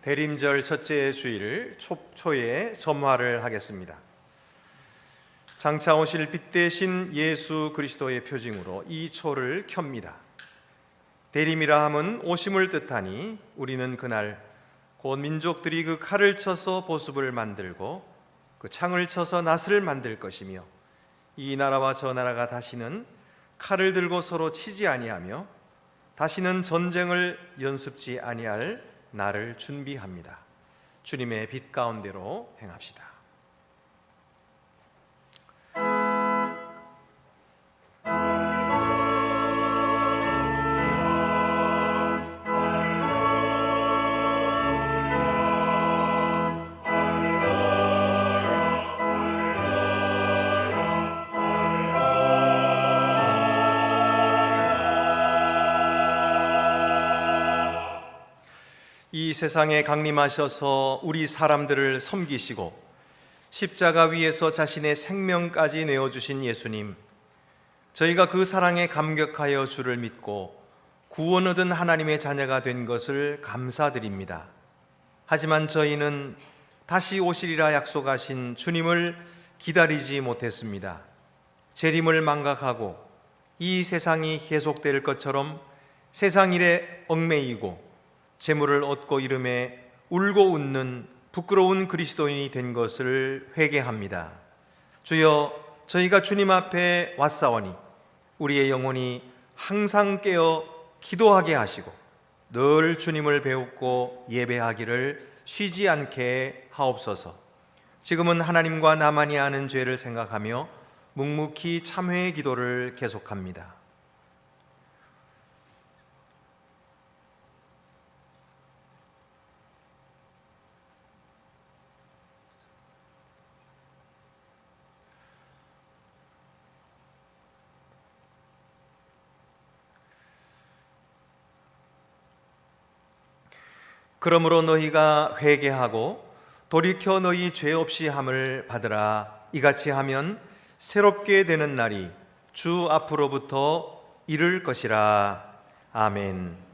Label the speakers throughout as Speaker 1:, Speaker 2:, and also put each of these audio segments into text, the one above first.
Speaker 1: 대림절 첫째 주일 촉초에 점화를 하겠습니다. 장차 오실 빛 대신 예수 그리스도의 표징으로 이 초를 켭니다. 대림이라 함은 오심을 뜻하니 우리는 그날 곧 민족들이 그 칼을 쳐서 보습을 만들고 그 창을 쳐서 낫을 만들 것이며 이 나라와 저 나라가 다시는 칼을 들고 서로 치지 아니하며 다시는 전쟁을 연습지 아니할 나를 준비합니다. 주님의 빛 가운데로 행합시다. 이 세상에 강림하셔서 우리 사람들을 섬기시고 십자가 위에서 자신의 생명까지 내어주신 예수님, 저희가 그 사랑에 감격하여 주를 믿고 구원 얻은 하나님의 자녀가 된 것을 감사드립니다. 하지만 저희는 다시 오시리라 약속하신 주님을 기다리지 못했습니다. 재림을 망각하고 이 세상이 계속될 것처럼 세상 일에 얽매이고 재물을 얻고 이름에 울고 웃는 부끄러운 그리스도인이 된 것을 회개합니다. 주여, 저희가 주님 앞에 왔사오니 우리의 영혼이 항상 깨어 기도하게 하시고 늘 주님을 배웁고 예배하기를 쉬지 않게 하옵소서. 지금은 하나님과 나만이 아는 죄를 생각하며 묵묵히 참회의 기도를 계속합니다. 그러므로 너희가 회개하고 돌이켜 너희 죄 없이 함을 받으라. 이같이 하면 새롭게 되는 날이 주 앞으로부터 이를 것이라. 아멘.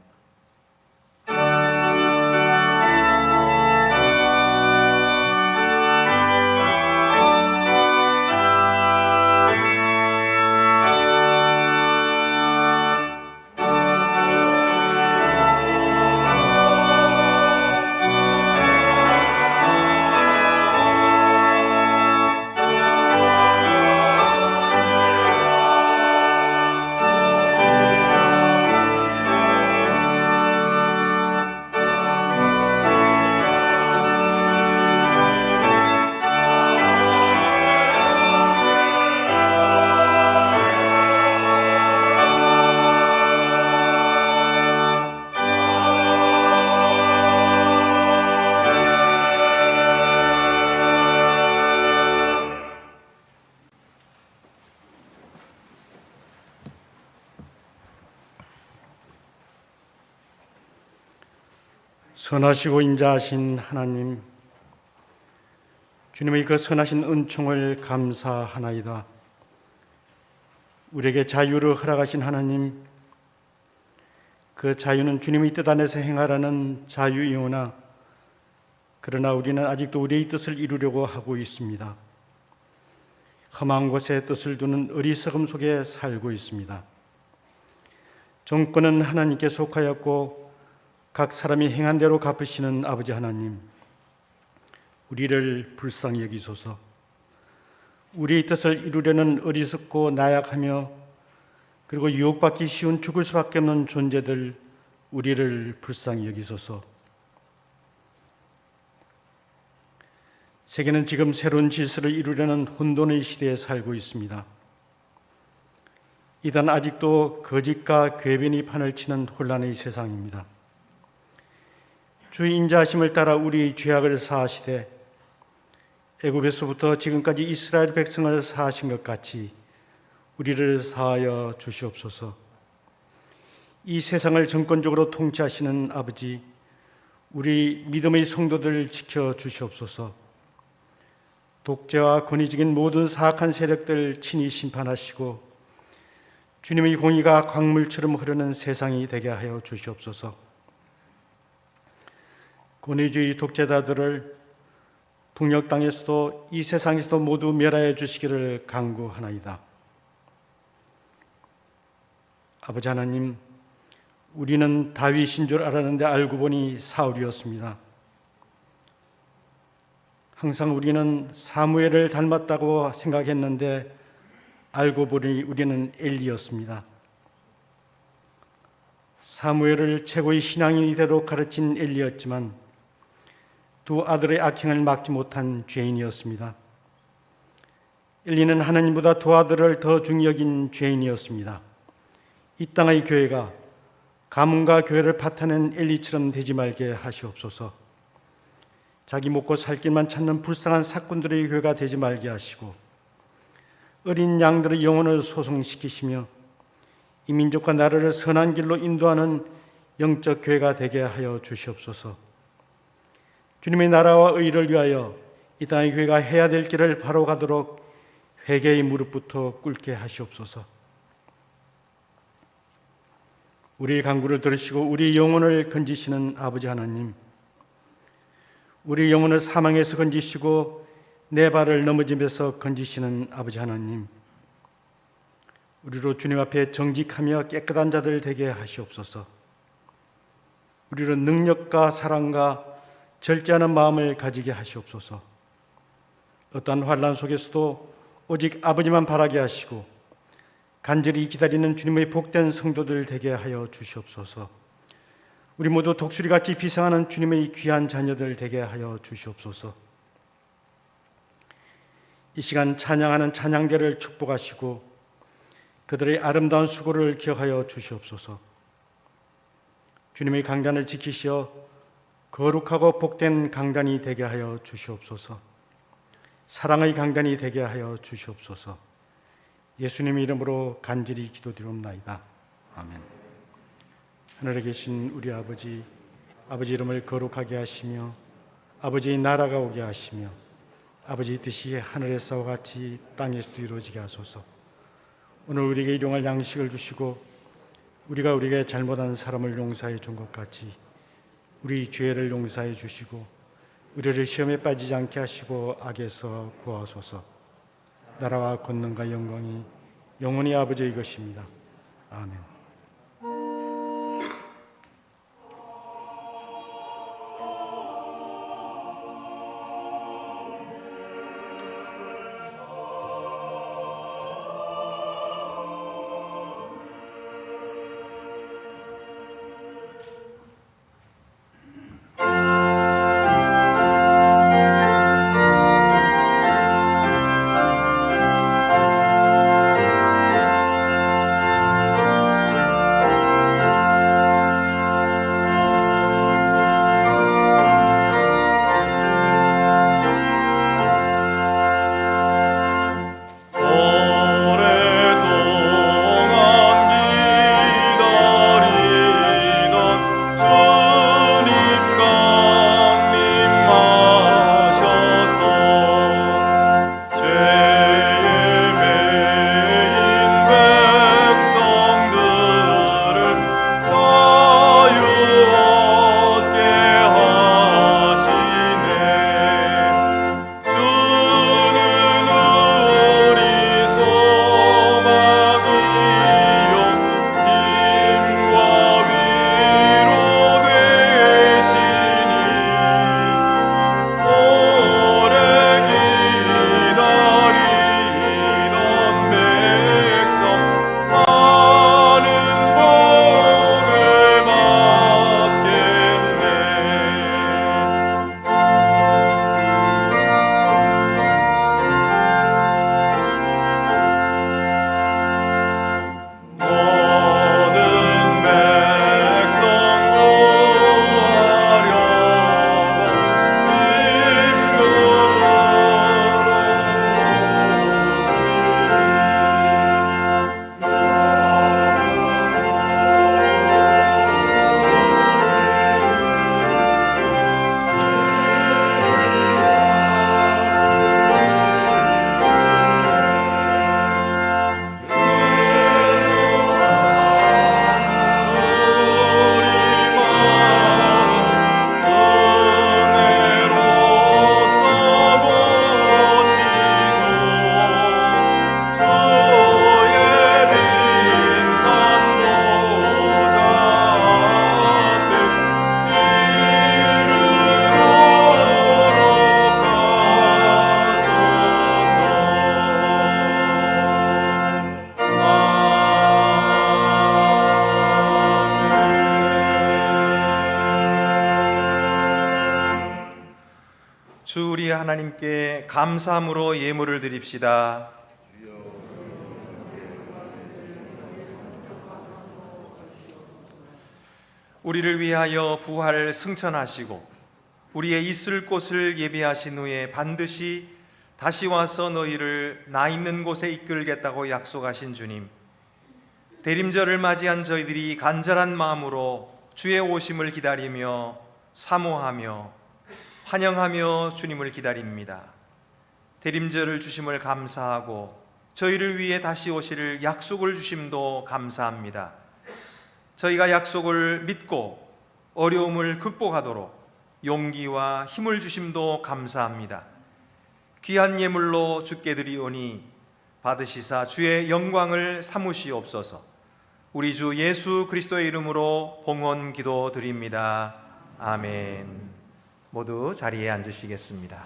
Speaker 2: 선하시고 인자하신 하나님, 주님의 그 선하신 은총을 감사하나이다. 우리에게 자유를 허락하신 하나님, 그 자유는 주님의 뜻 안에서 행하라는 자유이오나 그러나 우리는 아직도 우리의 뜻을 이루려고 하고 있습니다. 험한 곳에 뜻을 두는 어리석음 속에 살고 있습니다. 정권은 하나님께 속하였고 각 사람이 행한 대로 갚으시는 아버지 하나님, 우리를 불쌍히 여기소서. 우리의 뜻을 이루려는 어리석고 나약하며 그리고 유혹받기 쉬운 죽을 수밖에 없는 존재들, 우리를 불쌍히 여기소서. 세계는 지금 새로운 질서를 이루려는 혼돈의 시대에 살고 있습니다. 이단 아직도 거짓과 궤변이 판을 치는 혼란의 세상입니다. 주의 인자하심을 따라 우리의 죄악을 사하시되 애굽에서부터 지금까지 이스라엘 백성을 사하신 것 같이 우리를 사하여 주시옵소서. 이 세상을 정권적으로 통치하시는 아버지, 우리 믿음의 성도들 지켜 주시옵소서. 독재와 권위적인 모든 사악한 세력들 친히 심판하시고 주님의 공의가 강물처럼 흐르는 세상이 되게 하여 주시옵소서. 권위주의 독재자들을 북녘 땅에서도 이 세상에서도 모두 멸하여 주시기를 간구하나이다. 아버지 하나님, 우리는 다윗인 줄 알았는데 알고 보니 사울이었습니다. 항상 우리는 사무엘을 닮았다고 생각했는데 알고 보니 우리는 엘리였습니다. 사무엘을 최고의 신앙인이 되도록 가르친 엘리였지만 두 아들의 악행을 막지 못한 죄인이었습니다. 엘리는 하나님보다 두 아들을 더 중히 여긴 죄인이었습니다. 이 땅의 교회가 가문과 교회를 파탄낸 엘리처럼 되지 말게 하시옵소서. 자기 먹고 살 길만 찾는 불쌍한 사꾼들의 교회가 되지 말게 하시고 어린 양들의 영혼을 소송시키시며 이 민족과 나라를 선한 길로 인도하는 영적 교회가 되게 하여 주시옵소서. 주님의 나라와 의를 위하여 이 땅의 교회가 해야 될 길을 바로 가도록 회개의 무릎부터 꿇게 하시옵소서. 우리의 간구를 들으시고 우리 영혼을 건지시는 아버지 하나님, 우리 영혼을 사망에서 건지시고 내 발을 넘어짐에서 건지시는 아버지 하나님, 우리로 주님 앞에 정직하며 깨끗한 자들 되게 하시옵소서. 우리로 능력과 사랑과 절제하는 마음을 가지게 하시옵소서. 어떠한 환난 속에서도 오직 아버지만 바라게 하시고 간절히 기다리는 주님의 복된 성도들 되게 하여 주시옵소서. 우리 모두 독수리같이 비상하는 주님의 귀한 자녀들 되게 하여 주시옵소서. 이 시간 찬양하는 찬양대를 축복하시고 그들의 아름다운 수고를 기억하여 주시옵소서. 주님의 강단을 지키시어 거룩하고 복된 강단이 되게 하여 주시옵소서. 사랑의 강단이 되게 하여 주시옵소서. 예수님의 이름으로 간절히 기도드리옵나이다. 아멘. 하늘에 계신 우리 아버지, 아버지 이름을 거룩하게 하시며 아버지의 나라가 오게 하시며 아버지의 뜻이 하늘에서와 같이 땅에서도 이루어지게 하소서. 오늘 우리에게 일용할 양식을 주시고 우리가 우리에게 잘못한 사람을 용서해 준 것 같이 우리 죄를 용서해 주시고 우리를 시험에 빠지지 않게 하시고 악에서 구하소서. 나라와 권능과 영광이 영원히 아버지의 것입니다. 아멘.
Speaker 1: 하나님께 감사함으로 예물을 드립시다. 우리를 위하여 부활 승천하시고 우리의 있을 곳을 예비하신 후에 반드시 다시 와서 너희를 나 있는 곳에 이끌겠다고 약속하신 주님, 대림절을 맞이한 저희들이 간절한 마음으로 주의 오심을 기다리며 사모하며 환영하며 주님을 기다립니다. 대림절을 주심을 감사하고 저희를 위해 다시 오실 약속을 주심도 감사합니다. 저희가 약속을 믿고 어려움을 극복하도록 용기와 힘을 주심도 감사합니다. 귀한 예물로 주께 드리오니 받으시사 주의 영광을 삼으시옵소서. 우리 주 예수 그리스도의 이름으로 봉헌 기도 드립니다. 아멘. 모두 자리에 앉으시겠습니다.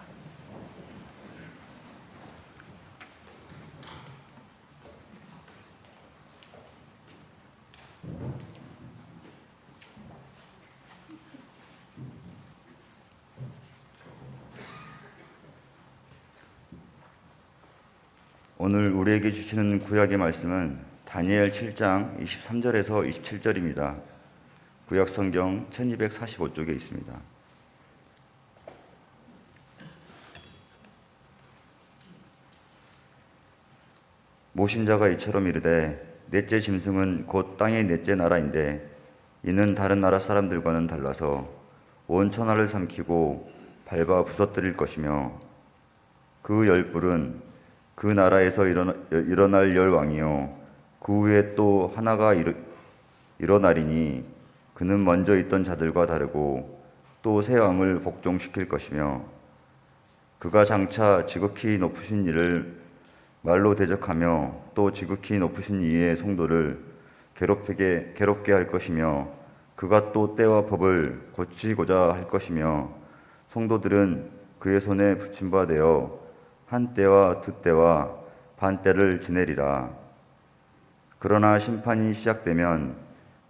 Speaker 3: 오늘 우리에게 주시는 구약의 말씀은 다니엘 7장 23절에서 27절입니다. 구약 성경 1245쪽에 있습니다. 모신자가 이처럼 이르되 넷째 짐승은 곧 땅의 넷째 나라인데 이는 다른 나라 사람들과는 달라서 온 천하를 삼키고 밟아 부서뜨릴 것이며 그 열불은 그 나라에서 일어날 열 왕이요 그 후에 또 하나가 일어나리니 그는 먼저 있던 자들과 다르고 또 새 왕을 복종시킬 것이며 그가 장차 지극히 높으신 이를 말로 대적하며 또 지극히 높으신 이의 성도를 괴롭게 할 것이며 그가 또 때와 법을 고치고자 할 것이며 성도들은 그의 손에 붙임 바 되어 한 때와 두 때와 반 때를 지내리라. 그러나 심판이 시작되면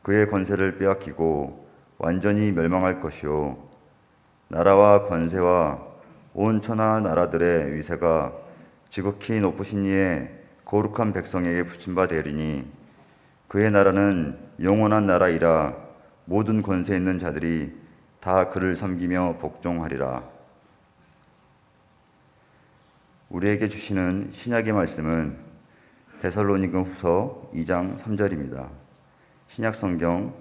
Speaker 3: 그의 권세를 빼앗기고 완전히 멸망할 것이요 나라와 권세와 온 천하 나라들의 위세가 지극히 높으신 이의 거룩한 백성에게 붙임 바 되리니 그의 나라는 영원한 나라이라 모든 권세 있는 자들이 다 그를 섬기며 복종하리라. 우리에게 주시는 신약의 말씀은 데살로니가 후서 2장 3절입니다. 신약 성경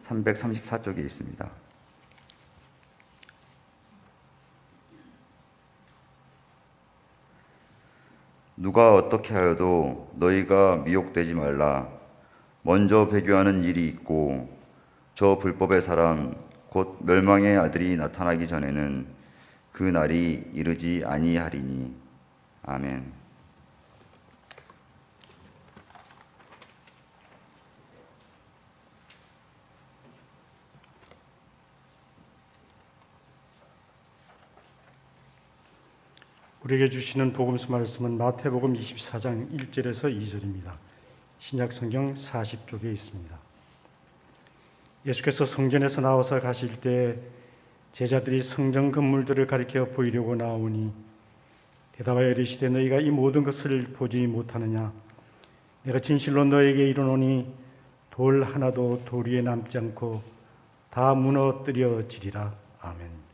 Speaker 3: 334쪽에 있습니다. 누가 어떻게 하여도 너희가 미혹되지 말라. 먼저 배교하는 일이 있고 저 불법의 사람 곧 멸망의 아들이 나타나기 전에는 그 날이 이르지 아니하리니. 아멘.
Speaker 2: 우리에게 주시는 복음서 말씀은 마태복음 24장 1절에서 2절입니다. 신약 성경 40쪽에 있습니다. 예수께서 성전에서 나와서 가실 때 제자들이 성전 건물들을 가리켜 보이려고 나오니 대답하여 이르시되 너희가 이 모든 것을 보지 못하느냐? 내가 진실로 너에게 이르노니 돌 하나도 돌 위에 남지 않고 다 무너뜨려지리라. 아멘.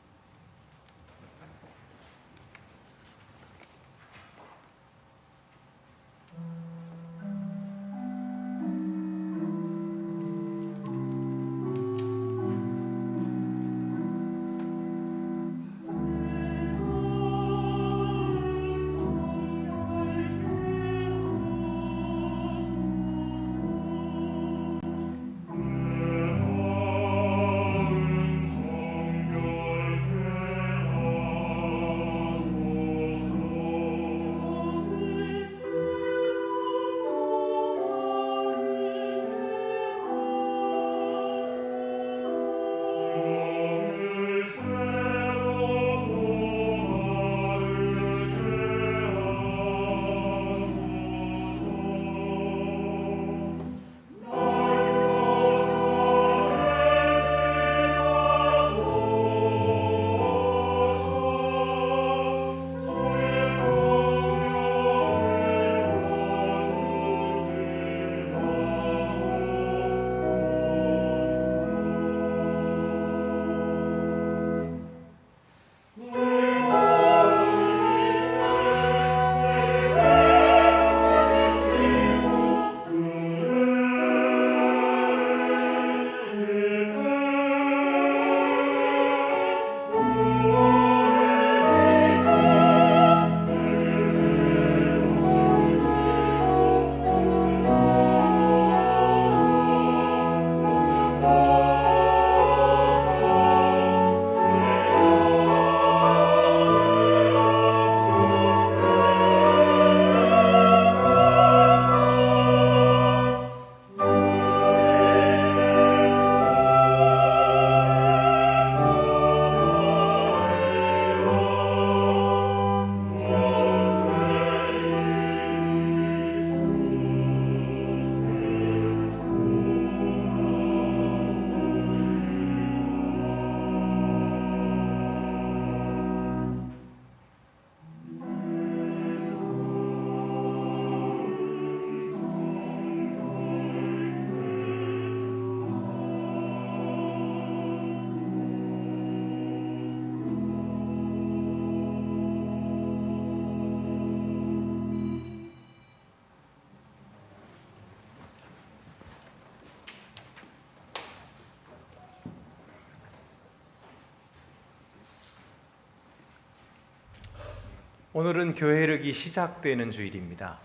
Speaker 1: 오늘은 교회력이 시작되는 주일입니다.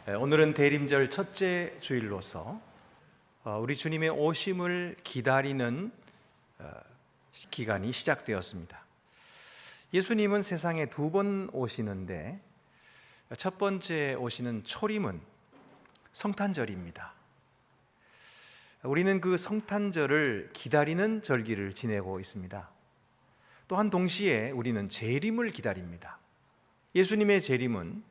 Speaker 1: 오늘은 대림절 첫째 주일로서 우리 주님의 오심을 기다리는 기간이 시작되었습니다. 예수님은 세상에 두 번 오시는데 첫 번째 오시는 초림은 성탄절입니다. 우리는 그 성탄절을 기다리는 절기를 지내고 있습니다. 또한 동시에 우리는 재림을 기다립니다. 예수님의 재림은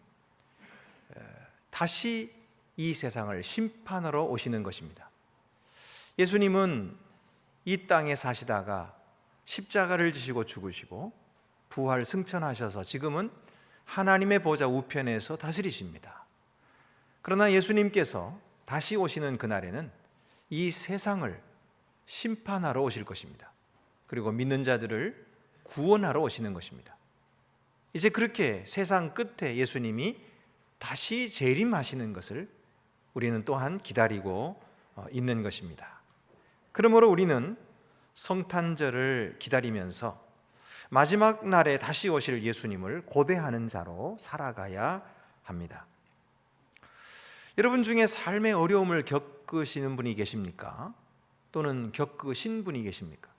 Speaker 1: 다시 이 세상을 심판하러 오시는 것입니다. 예수님은 이 땅에 사시다가 십자가를 지시고 죽으시고 부활 승천하셔서 지금은 하나님의 보좌 우편에서 다스리십니다. 그러나 예수님께서 다시 오시는 그날에는 이 세상을 심판하러 오실 것입니다. 그리고 믿는 자들을 구원하러 오시는 것입니다. 이제 그렇게 세상 끝에 예수님이 다시 재림하시는 것을 우리는 또한 기다리고 있는 것입니다. 그러므로 우리는 성탄절을 기다리면서 마지막 날에 다시 오실 예수님을 고대하는 자로 살아가야 합니다. 여러분 중에 삶의 어려움을 겪으시는 분이 계십니까? 또는 겪으신 분이 계십니까?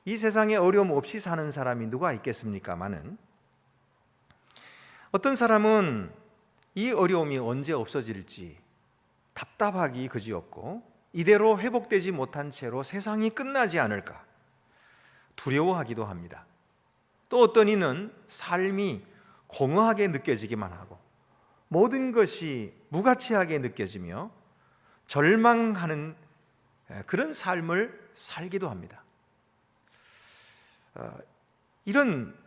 Speaker 1: 이 세상에 어려움 없이 사는 사람이 누가 있겠습니까마는 어떤 사람은 이 어려움이 언제 없어질지 답답하기 그지없고 이대로 회복되지 못한 채로 세상이 끝나지 않을까 두려워하기도 합니다. 또 어떤 이는 삶이 공허하게 느껴지기만 하고 모든 것이 무가치하게 느껴지며 절망하는 그런 삶을 살기도 합니다. 이런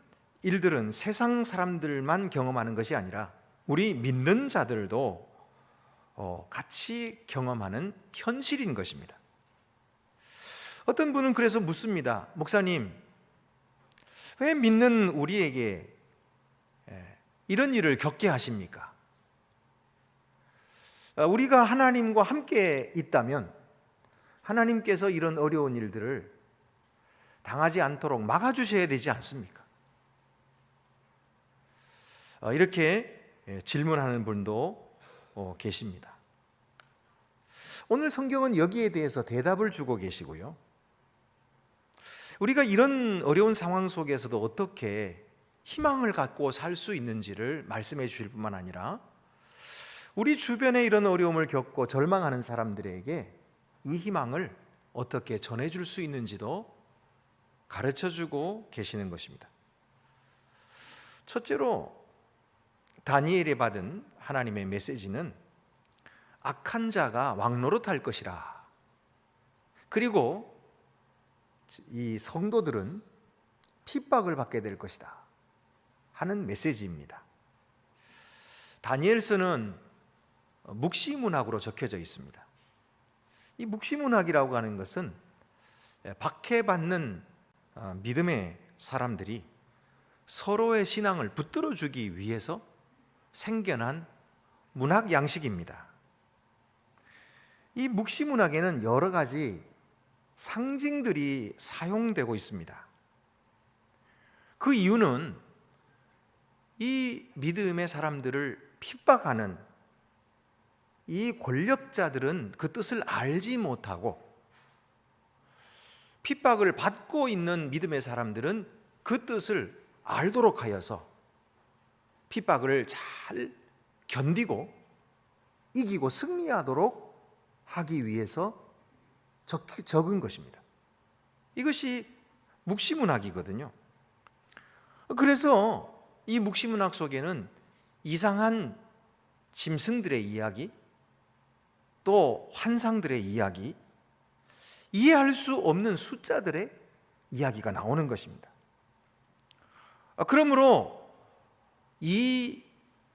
Speaker 1: 일들은 세상 사람들만 경험하는 것이 아니라 우리 믿는 자들도 같이 경험하는 현실인 것입니다. 어떤 분은 그래서 묻습니다. 목사님, 왜 믿는 우리에게 이런 일을 겪게 하십니까? 우리가 하나님과 함께 있다면 하나님께서 이런 어려운 일들을 당하지 않도록 막아주셔야 되지 않습니까? 이렇게 질문하는 분도 계십니다. 오늘 성경은 여기에 대해서 대답을 주고 계시고요. 우리가 이런 어려운 상황 속에서도 어떻게 희망을 갖고 살 수 있는지를 말씀해 주실 뿐만 아니라 우리 주변에 이런 어려움을 겪고 절망하는 사람들에게 이 희망을 어떻게 전해줄 수 있는지도 가르쳐주고 계시는 것입니다. 첫째로 다니엘이 받은 하나님의 메시지는 악한 자가 왕노릇할 것이라. 그리고 이 성도들은 핍박을 받게 될 것이다 하는 메시지입니다. 다니엘서는 묵시문학으로 적혀져 있습니다. 이 묵시문학이라고 하는 것은 박해받는 믿음의 사람들이 서로의 신앙을 붙들어주기 위해서 생겨난 문학 양식입니다. 이 묵시문학에는 여러 가지 상징들이 사용되고 있습니다. 그 이유는 이 믿음의 사람들을 핍박하는 이 권력자들은 그 뜻을 알지 못하고 핍박을 받고 있는 믿음의 사람들은 그 뜻을 알도록 하여서 핍박을 잘 견디고 이기고 승리하도록 하기 위해서 적은 것입니다. 이것이 묵시문학이거든요. 그래서 이 묵시문학 속에는 이상한 짐승들의 이야기, 또 환상들의 이야기, 이해할 수 없는 숫자들의 이야기가 나오는 것입니다. 그러므로 이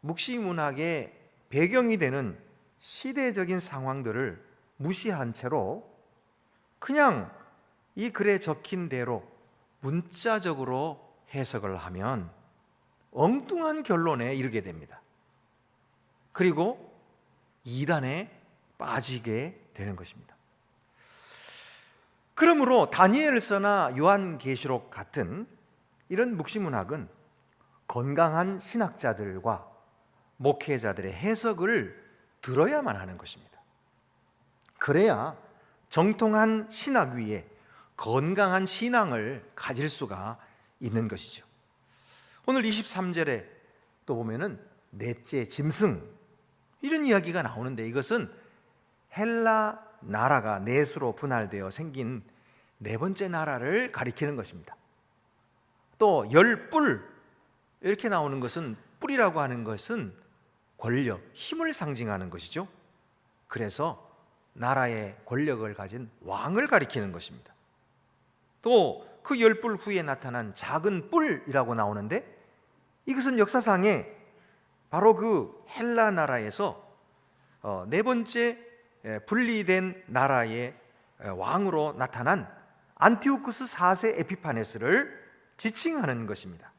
Speaker 1: 묵시문학의 배경이 되는 시대적인 상황들을 무시한 채로 그냥 이 글에 적힌 대로 문자적으로 해석을 하면 엉뚱한 결론에 이르게 됩니다. 그리고 이단에 빠지게 되는 것입니다. 그러므로 다니엘서나 요한계시록 같은 이런 묵시문학은 건강한 신학자들과 목회자들의 해석을 들어야만 하는 것입니다. 그래야 정통한 신학 위에 건강한 신앙을 가질 수가 있는 것이죠. 오늘 23절에 또 보면은 넷째 짐승, 이런 이야기가 나오는데, 이것은 헬라 나라가 넷으로 분할되어 생긴 네 번째 나라를 가리키는 것입니다. 또 열뿔, 이렇게 나오는 것은, 뿔이라고 하는 것은 권력, 힘을 상징하는 것이죠. 그래서 나라의 권력을 가진 왕을 가리키는 것입니다. 또 그 열뿔 후에 나타난 작은 뿔이라고 나오는데, 이것은 역사상에 바로 그 헬라 나라에서 네 번째 분리된 나라의 왕으로 나타난 안티오쿠스 4세 에피파네스를 지칭하는 것입니다.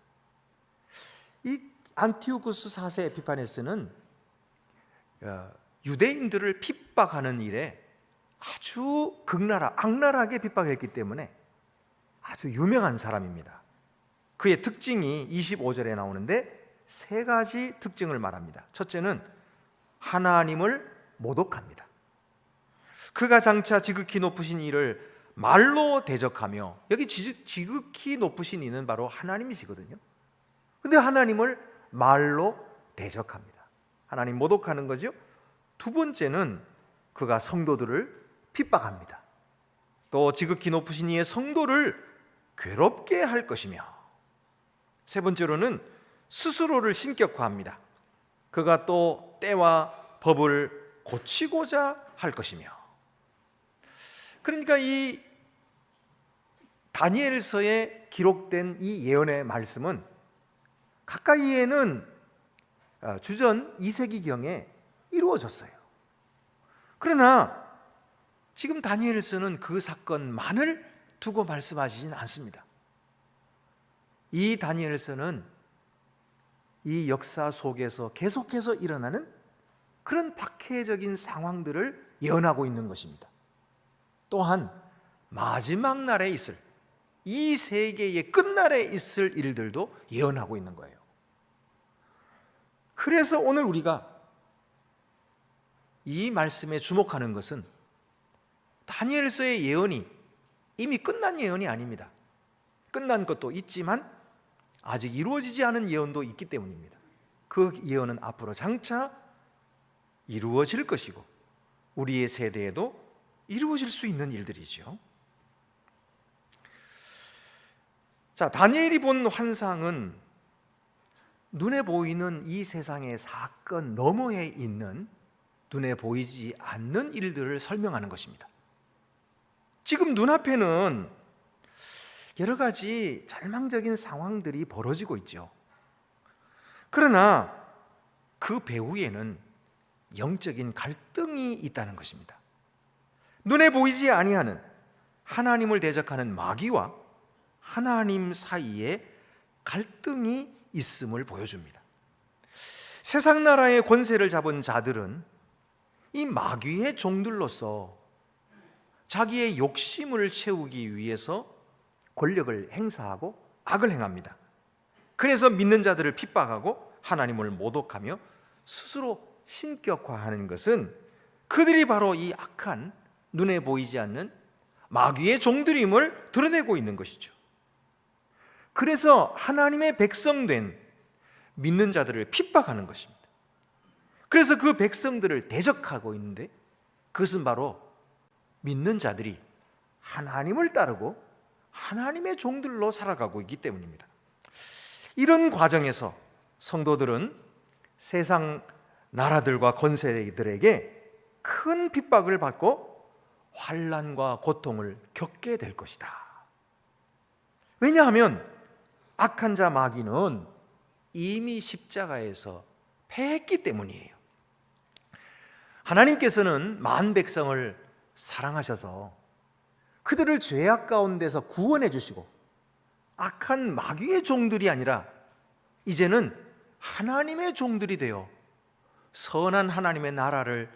Speaker 1: 이 안티오쿠스 4세 에피파네스는 유대인들을 핍박하는 일에 아주 악랄하게 핍박했기 때문에 아주 유명한 사람입니다. 그의 특징이 25절에 나오는데 세 가지 특징을 말합니다. 첫째는 하나님을 모독합니다. 그가 장차 지극히 높으신 이를 말로 대적하며, 여기 지극히 높으신 이는 바로 하나님이시거든요. 근데 하나님을 말로 대적합니다. 하나님 모독하는 거죠. 두 번째는 그가 성도들을 핍박합니다. 또 지극히 높으신 이의 성도를 괴롭게 할 것이며, 세 번째로는 스스로를 신격화합니다. 그가 또 때와 법을 고치고자 할 것이며. 그러니까 이 다니엘서에 기록된 이 예언의 말씀은 가까이에는 주전 2세기경에 이루어졌어요. 그러나 지금 다니엘서는 그 사건만을 두고 말씀하시진 않습니다. 이 다니엘서는 이 역사 속에서 계속해서 일어나는 그런 박해적인 상황들을 예언하고 있는 것입니다. 또한 마지막 날에 있을, 이 세계의 끝날에 있을 일들도 예언하고 있는 거예요. 그래서 오늘 우리가 이 말씀에 주목하는 것은 다니엘서의 예언이 이미 끝난 예언이 아닙니다. 끝난 것도 있지만 아직 이루어지지 않은 예언도 있기 때문입니다. 그 예언은 앞으로 장차 이루어질 것이고 우리의 세대에도 이루어질 수 있는 일들이죠. 자, 다니엘이 본 환상은 눈에 보이는 이 세상의 사건 너머에 있는 눈에 보이지 않는 일들을 설명하는 것입니다. 지금 눈앞에는 여러 가지 절망적인 상황들이 벌어지고 있죠. 그러나 그 배후에는 영적인 갈등이 있다는 것입니다. 눈에 보이지 아니하는 하나님을 대적하는 마귀와 하나님 사이에 갈등이 있음을 보여줍니다. 세상 나라의 권세를 잡은 자들은 이 마귀의 종들로서 자기의 욕심을 채우기 위해서 권력을 행사하고 악을 행합니다. 그래서 믿는 자들을 핍박하고 하나님을 모독하며 스스로 신격화하는 것은 그들이 바로 이 악한 눈에 보이지 않는 마귀의 종들임을 드러내고 있는 것이죠. 그래서 하나님의 백성된 믿는 자들을 핍박하는 것입니다. 그래서 그 백성들을 대적하고 있는데, 그것은 바로 믿는 자들이 하나님을 따르고 하나님의 종들로 살아가고 있기 때문입니다. 이런 과정에서 성도들은 세상 나라들과 권세들에게 큰 핍박을 받고 환난과 고통을 겪게 될 것이다. 왜냐하면 악한 자 마귀는 이미 십자가에서 패했기 때문이에요. 하나님께서는 만 백성을 사랑하셔서 그들을 죄악 가운데서 구원해 주시고 악한 마귀의 종들이 아니라 이제는 하나님의 종들이 되어 선한 하나님의 나라를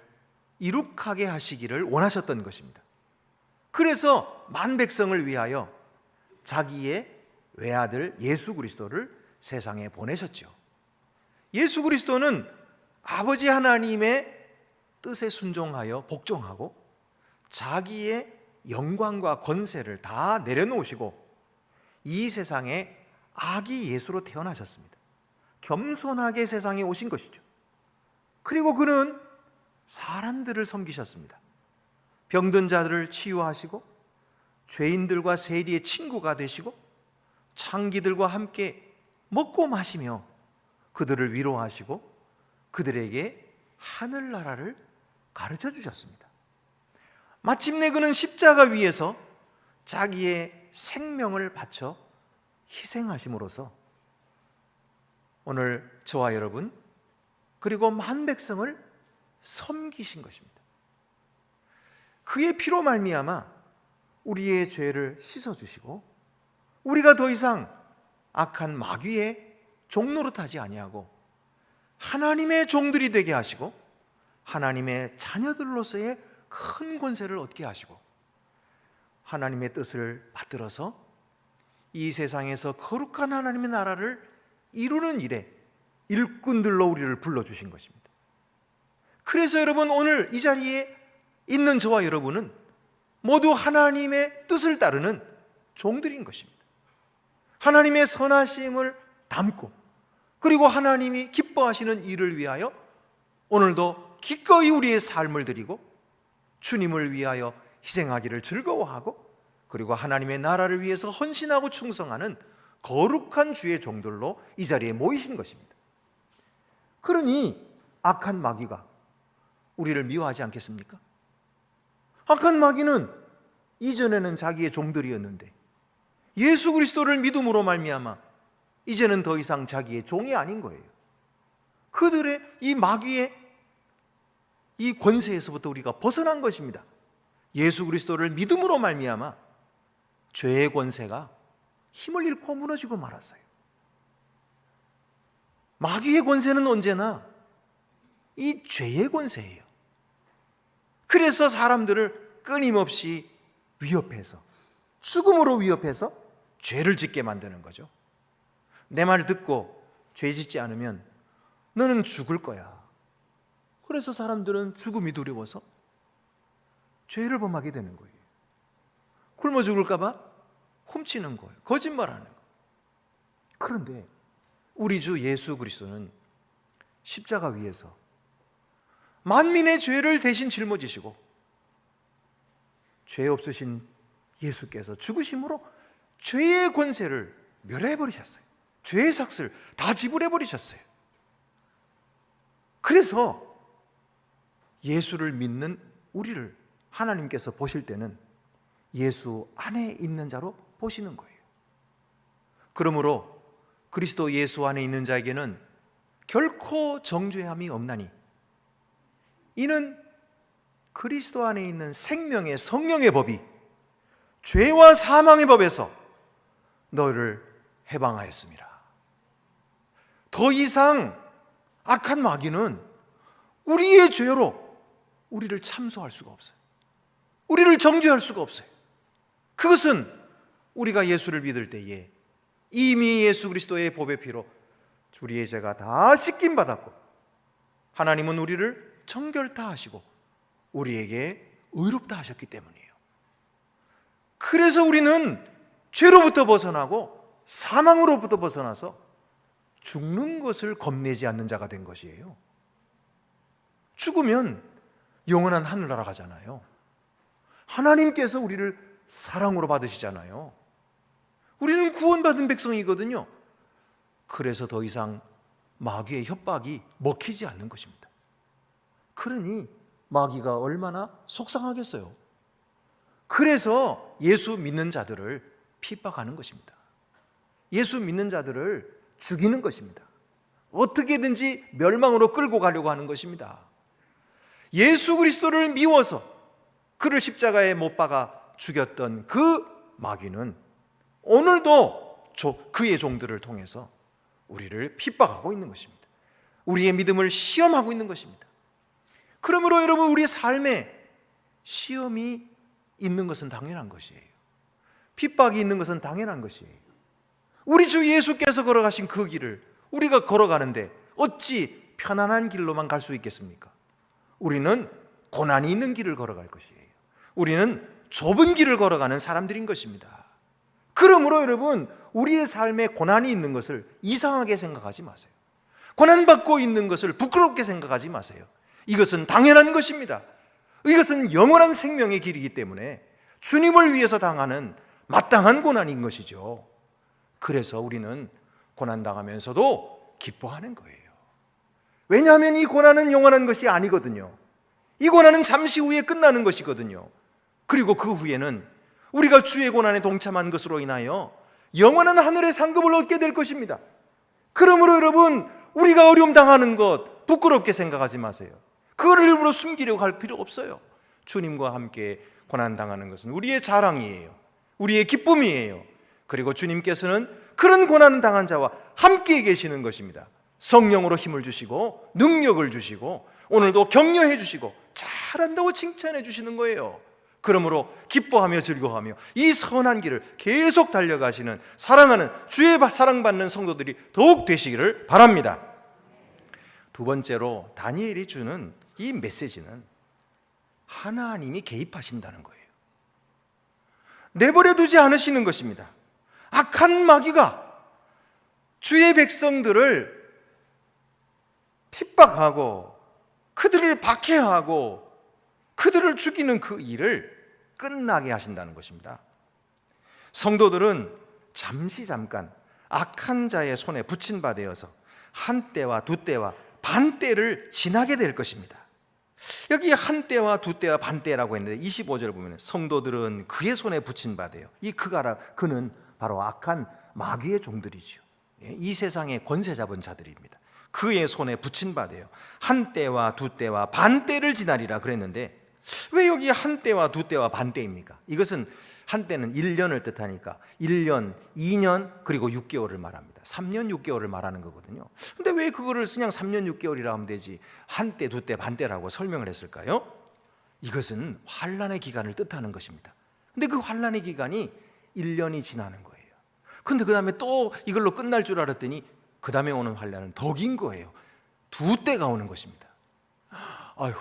Speaker 1: 이룩하게 하시기를 원하셨던 것입니다. 그래서 만 백성을 위하여 자기의 외아들 예수 그리스도를 세상에 보내셨죠. 예수 그리스도는 아버지 하나님의 뜻에 순종하여 복종하고 자기의 영광과 권세를 다 내려놓으시고 이 세상에 아기 예수로 태어나셨습니다. 겸손하게 세상에 오신 것이죠. 그리고 그는 사람들을 섬기셨습니다. 병든 자들을 치유하시고 죄인들과 세리의 친구가 되시고 창기들과 함께 먹고 마시며 그들을 위로하시고 그들에게 하늘나라를 가르쳐 주셨습니다. 마침내 그는 십자가 위에서 자기의 생명을 바쳐 희생하심으로써 오늘 저와 여러분 그리고 만 백성을 섬기신 것입니다. 그의 피로 말미암아 우리의 죄를 씻어주시고 우리가 더 이상 악한 마귀의 종노릇하지 아니하고 하나님의 종들이 되게 하시고 하나님의 자녀들로서의 큰 권세를 얻게 하시고 하나님의 뜻을 받들어서 이 세상에서 거룩한 하나님의 나라를 이루는 일에 일꾼들로 우리를 불러주신 것입니다. 그래서 여러분 오늘 이 자리에 있는 저와 여러분은 모두 하나님의 뜻을 따르는 종들인 것입니다. 하나님의 선하심을 담고 그리고 하나님이 기뻐하시는 일을 위하여 오늘도 기꺼이 우리의 삶을 드리고 주님을 위하여 희생하기를 즐거워하고 그리고 하나님의 나라를 위해서 헌신하고 충성하는 거룩한 주의 종들로 이 자리에 모이신 것입니다. 그러니 악한 마귀가 우리를 미워하지 않겠습니까? 악한 마귀는 이전에는 자기의 종들이었는데 예수 그리스도를 믿음으로 말미암아 이제는 더 이상 자기의 종이 아닌 거예요. 그들의 이 마귀의 이 권세에서부터 우리가 벗어난 것입니다. 예수 그리스도를 믿음으로 말미암아 죄의 권세가 힘을 잃고 무너지고 말았어요. 마귀의 권세는 언제나 이 죄의 권세예요. 그래서 사람들을 끊임없이 위협해서 죽음으로 위협해서 죄를 짓게 만드는 거죠. 내 말 듣고 죄 짓지 않으면 너는 죽을 거야. 그래서 사람들은 죽음이 두려워서 죄를 범하게 되는 거예요. 굶어 죽을까 봐 훔치는 거예요. 거짓말하는 거예요. 그런데 우리 주 예수 그리스도는 십자가 위에서 만민의 죄를 대신 짊어지시고 죄 없으신 예수께서 죽으심으로 죄의 권세를 멸해버리셨어요. 죄의 삭을 다 지불해버리셨어요. 그래서 예수를 믿는 우리를 하나님께서 보실 때는 예수 안에 있는 자로 보시는 거예요. 그러므로 그리스도 예수 안에 있는 자에게는 결코 정죄함이 없나니 이는 그리스도 안에 있는 생명의 성령의 법이 죄와 사망의 법에서 너를 해방하였습니다. 더 이상 악한 마귀는 우리의 죄로 우리를 참소할 수가 없어요. 우리를 정죄할 수가 없어요. 그것은 우리가 예수를 믿을 때에 이미 예수 그리스도의 보배 피로 우리의 죄가 다 씻김 받았고 하나님은 우리를 정결다 하시고 우리에게 의롭다 하셨기 때문이에요. 그래서 우리는 죄로부터 벗어나고 사망으로부터 벗어나서 죽는 것을 겁내지 않는 자가 된 것이에요. 죽으면 영원한 하늘나라 가잖아요. 하나님께서 우리를 사랑으로 받으시잖아요. 우리는 구원받은 백성이거든요. 그래서 더 이상 마귀의 협박이 먹히지 않는 것입니다. 그러니 마귀가 얼마나 속상하겠어요. 그래서 예수 믿는 자들을 핍박하는 것입니다. 예수 믿는 자들을 죽이는 것입니다. 어떻게든지 멸망으로 끌고 가려고 하는 것입니다. 예수 그리스도를 미워서 그를 십자가에 못 박아 죽였던 그 마귀는 오늘도 그의 종들을 통해서 우리를 핍박하고 있는 것입니다. 우리의 믿음을 시험하고 있는 것입니다. 그러므로 여러분 우리 삶에 시험이 있는 것은 당연한 것이에요. 핍박이 있는 것은 당연한 것이에요. 우리 주 예수께서 걸어가신 그 길을 우리가 걸어가는데 어찌 편안한 길로만 갈 수 있겠습니까? 우리는 고난이 있는 길을 걸어갈 것이에요. 우리는 좁은 길을 걸어가는 사람들인 것입니다. 그러므로 여러분, 우리의 삶에 고난이 있는 것을 이상하게 생각하지 마세요. 고난받고 있는 것을 부끄럽게 생각하지 마세요. 이것은 당연한 것입니다. 이것은 영원한 생명의 길이기 때문에 주님을 위해서 당하는 마땅한 고난인 것이죠. 그래서 우리는 고난당하면서도 기뻐하는 거예요. 왜냐하면 이 고난은 영원한 것이 아니거든요. 이 고난은 잠시 후에 끝나는 것이거든요. 그리고 그 후에는 우리가 주의 고난에 동참한 것으로 인하여 영원한 하늘의 상급을 얻게 될 것입니다. 그러므로 여러분, 우리가 어려움 당하는 것 부끄럽게 생각하지 마세요. 그거를 일부러 숨기려고 할 필요 없어요. 주님과 함께 고난당하는 것은 우리의 자랑이에요. 우리의 기쁨이에요. 그리고 주님께서는 그런 고난 당한 자와 함께 계시는 것입니다. 성령으로 힘을 주시고 능력을 주시고 오늘도 격려해 주시고 잘한다고 칭찬해 주시는 거예요. 그러므로 기뻐하며 즐거워하며 이 선한 길을 계속 달려가시는 사랑하는 주의 사랑받는 성도들이 더욱 되시기를 바랍니다. 두 번째로 다니엘이 주는 이 메시지는 하나님이 개입하신다는 거예요. 내버려 두지 않으시는 것입니다. 악한 마귀가 주의 백성들을 핍박하고 그들을 박해하고 그들을 죽이는 그 일을 끝나게 하신다는 것입니다. 성도들은 잠깐 악한 자의 손에 붙인 바 되어서 한때와 두때와 반때를 지나게 될 것입니다. 여기 한때와 두때와 반때라고 했는데 25절을 보면 성도들은 그의 손에 붙인 바 돼요. 이 그는 바로 악한 마귀의 종들이죠. 이 세상의 권세 잡은 자들입니다. 그의 손에 붙인 바 돼요. 한때와 두때와 반때를 지나리라 그랬는데 왜 여기 한때와 두때와 반때입니까? 이것은 한때는 1년을 뜻하니까 1년, 2년 그리고 6개월을 말합니다. 3년 6개월을 말하는 거거든요. 근데 왜 그거를 그냥 3년 6개월이라 하면 되지 한때, 두때, 반때라고 설명을 했을까요? 이것은 환난의 기간을 뜻하는 것입니다. 근데 그 환난의 기간이 1년이 지나는 거예요. 근데 그 다음에 또 이걸로 끝날 줄 알았더니 그 다음에 오는 환난은 더 긴 거예요. 두때가 오는 것입니다. 아휴,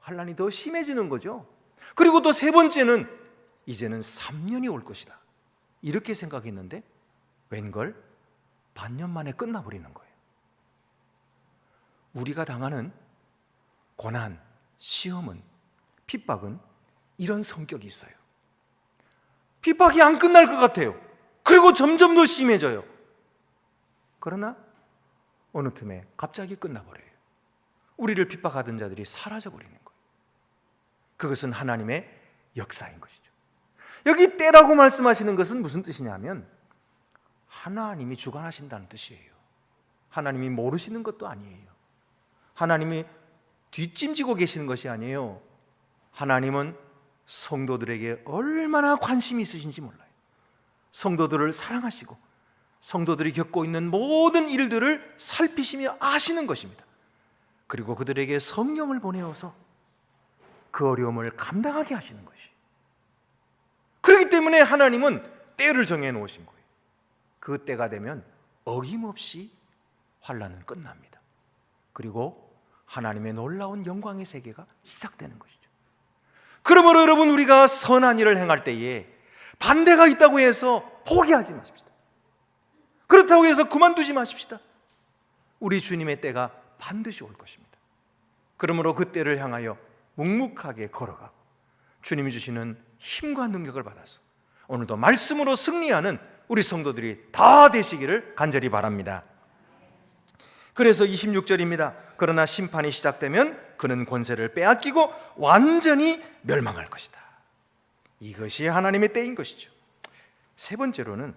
Speaker 1: 환난이 더 심해지는 거죠. 그리고 또 세 번째는 이제는 3년이 올 것이다. 이렇게 생각했는데 웬걸 반년 만에 끝나버리는 거예요. 우리가 당하는 고난, 시험은, 핍박은 이런 성격이 있어요. 핍박이 안 끝날 것 같아요. 그리고 점점 더 심해져요. 그러나 어느 틈에 갑자기 끝나버려요. 우리를 핍박하던 자들이 사라져버리는 거예요. 그것은 하나님의 역사인 것이죠. 여기 때라고 말씀하시는 것은 무슨 뜻이냐면 하나님이 주관하신다는 뜻이에요. 하나님이 모르시는 것도 아니에요. 하나님이 뒷짐지고 계시는 것이 아니에요. 하나님은 성도들에게 얼마나 관심이 있으신지 몰라요. 성도들을 사랑하시고 성도들이 겪고 있는 모든 일들을 살피시며 아시는 것입니다. 그리고 그들에게 성령을 보내어서 그 어려움을 감당하게 하시는 것이에요. 그렇기 때문에 하나님은 때를 정해 놓으신 거예요. 그 때가 되면 어김없이 환난은 끝납니다. 그리고 하나님의 놀라운 영광의 세계가 시작되는 것이죠. 그러므로 여러분, 우리가 선한 일을 행할 때에 반대가 있다고 해서 포기하지 마십시다. 그렇다고 해서 그만두지 마십시다. 우리 주님의 때가 반드시 올 것입니다. 그러므로 그 때를 향하여 묵묵하게 걸어가고 주님이 주시는 힘과 능력을 받아서 오늘도 말씀으로 승리하는 우리 성도들이 다 되시기를 간절히 바랍니다. 그래서 26절입니다. 그러나 심판이 시작되면 그는 권세를 빼앗기고 완전히 멸망할 것이다. 이것이 하나님의 때인 것이죠. 세 번째로는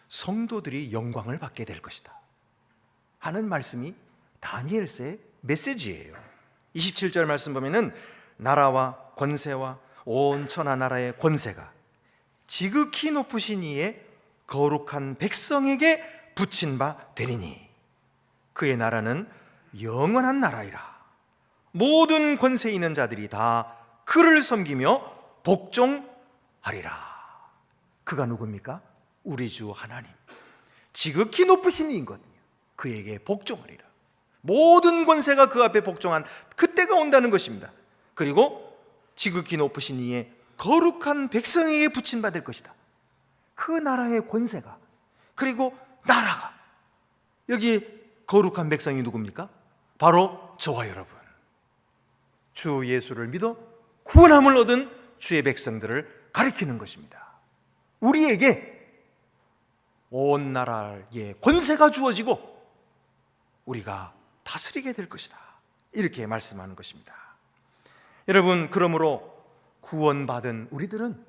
Speaker 1: 성도들이 영광을 받게 될 것이다 하는 말씀이 다니엘서의 메시지예요. 27절 말씀 보면은 나라와 권세와 온 천하 나라의 권세가 지극히 높으신 이의 거룩한 백성에게 붙인 바 되리니 그의 나라는 영원한 나라이라. 모든 권세 있는 자들이 다 그를 섬기며 복종하리라. 그가 누굽니까? 우리 주 하나님, 지극히 높으신 이거든요. 그에게 복종하리라. 모든 권세가 그 앞에 복종한 그때가 온다는 것입니다. 그리고 지극히 높으신 이의 거룩한 백성에게 붙임받을 것이다. 그 나라의 권세가, 그리고 나라가, 여기 거룩한 백성이 누굽니까? 바로 저와 여러분, 주 예수를 믿어 구원함을 얻은 주의 백성들을 가리키는 것입니다. 우리에게 온 나라의 권세가 주어지고 우리가 다스리게 될 것이다, 이렇게 말씀하는 것입니다. 여러분, 그러므로 구원받은 우리들은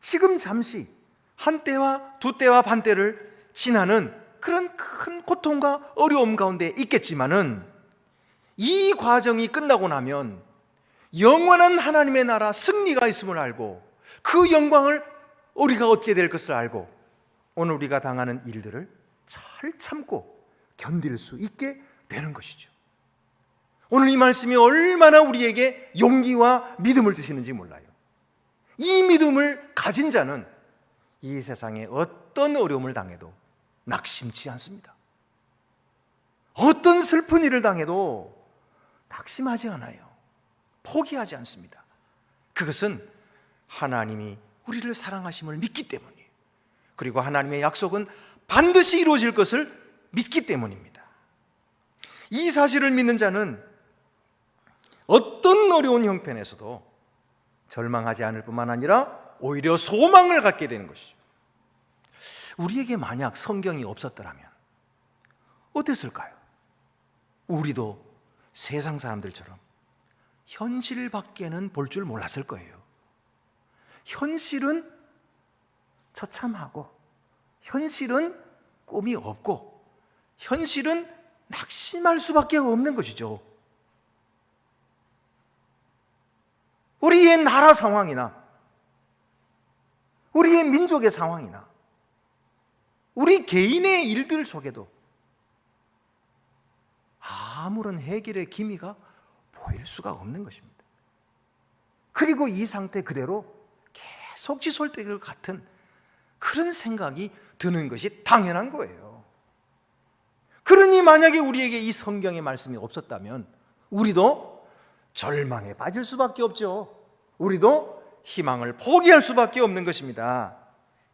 Speaker 1: 지금 잠시 한때와 두때와 반때를 지나는 그런 큰 고통과 어려움 가운데 있겠지만은 이 과정이 끝나고 나면 영원한 하나님의 나라 승리가 있음을 알고 그 영광을 우리가 얻게 될 것을 알고 오늘 우리가 당하는 일들을 잘 참고 견딜 수 있게 되는 것이죠. 오늘 이 말씀이 얼마나 우리에게 용기와 믿음을 주시는지 몰라요. 이 믿음을 가진 자는 이 세상에 어떤 어려움을 당해도 낙심치 않습니다. 어떤 슬픈 일을 당해도 낙심하지 않아요. 포기하지 않습니다. 그것은 하나님이 우리를 사랑하심을 믿기 때문이에요. 그리고 하나님의 약속은 반드시 이루어질 것을 믿기 때문입니다. 이 사실을 믿는 자는 어떤 어려운 형편에서도 절망하지 않을 뿐만 아니라 오히려 소망을 갖게 되는 것이죠. 우리에게 만약 성경이 없었더라면 어땠을까요? 우리도 세상 사람들처럼 현실밖에는 볼 줄 몰랐을 거예요. 현실은 처참하고, 현실은 꿈이 없고, 현실은 낙심할 수밖에 없는 것이죠. 우리의 나라 상황이나 우리의 민족의 상황이나 우리 개인의 일들 속에도 아무런 해결의 기미가 보일 수가 없는 것입니다. 그리고 이 상태 그대로 계속 지속될 것 같은 그런 생각이 드는 것이 당연한 거예요. 그러니 만약에 우리에게 이 성경의 말씀이 없었다면 우리도 절망에 빠질 수밖에 없죠. 우리도 희망을 포기할 수밖에 없는 것입니다.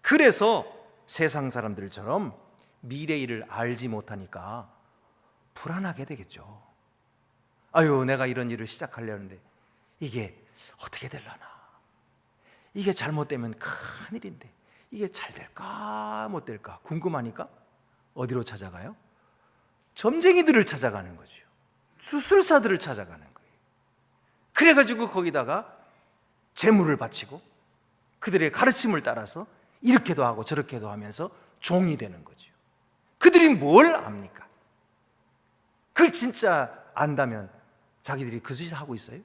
Speaker 1: 그래서 세상 사람들처럼 미래 일을 알지 못하니까 불안하게 되겠죠. 아유, 내가 이런 일을 시작하려는데 이게 어떻게 되려나, 이게 잘못되면 큰일인데 이게 잘 될까 못 될까 궁금하니까 어디로 찾아가요? 점쟁이들을 찾아가는 거죠. 주술사들을 찾아가는 거예요. 그래가지고 거기다가 재물을 바치고 그들의 가르침을 따라서 이렇게도 하고 저렇게도 하면서 종이 되는 거죠. 그들이 뭘 압니까? 그걸 진짜 안다면 자기들이 그 짓을 하고 있어요?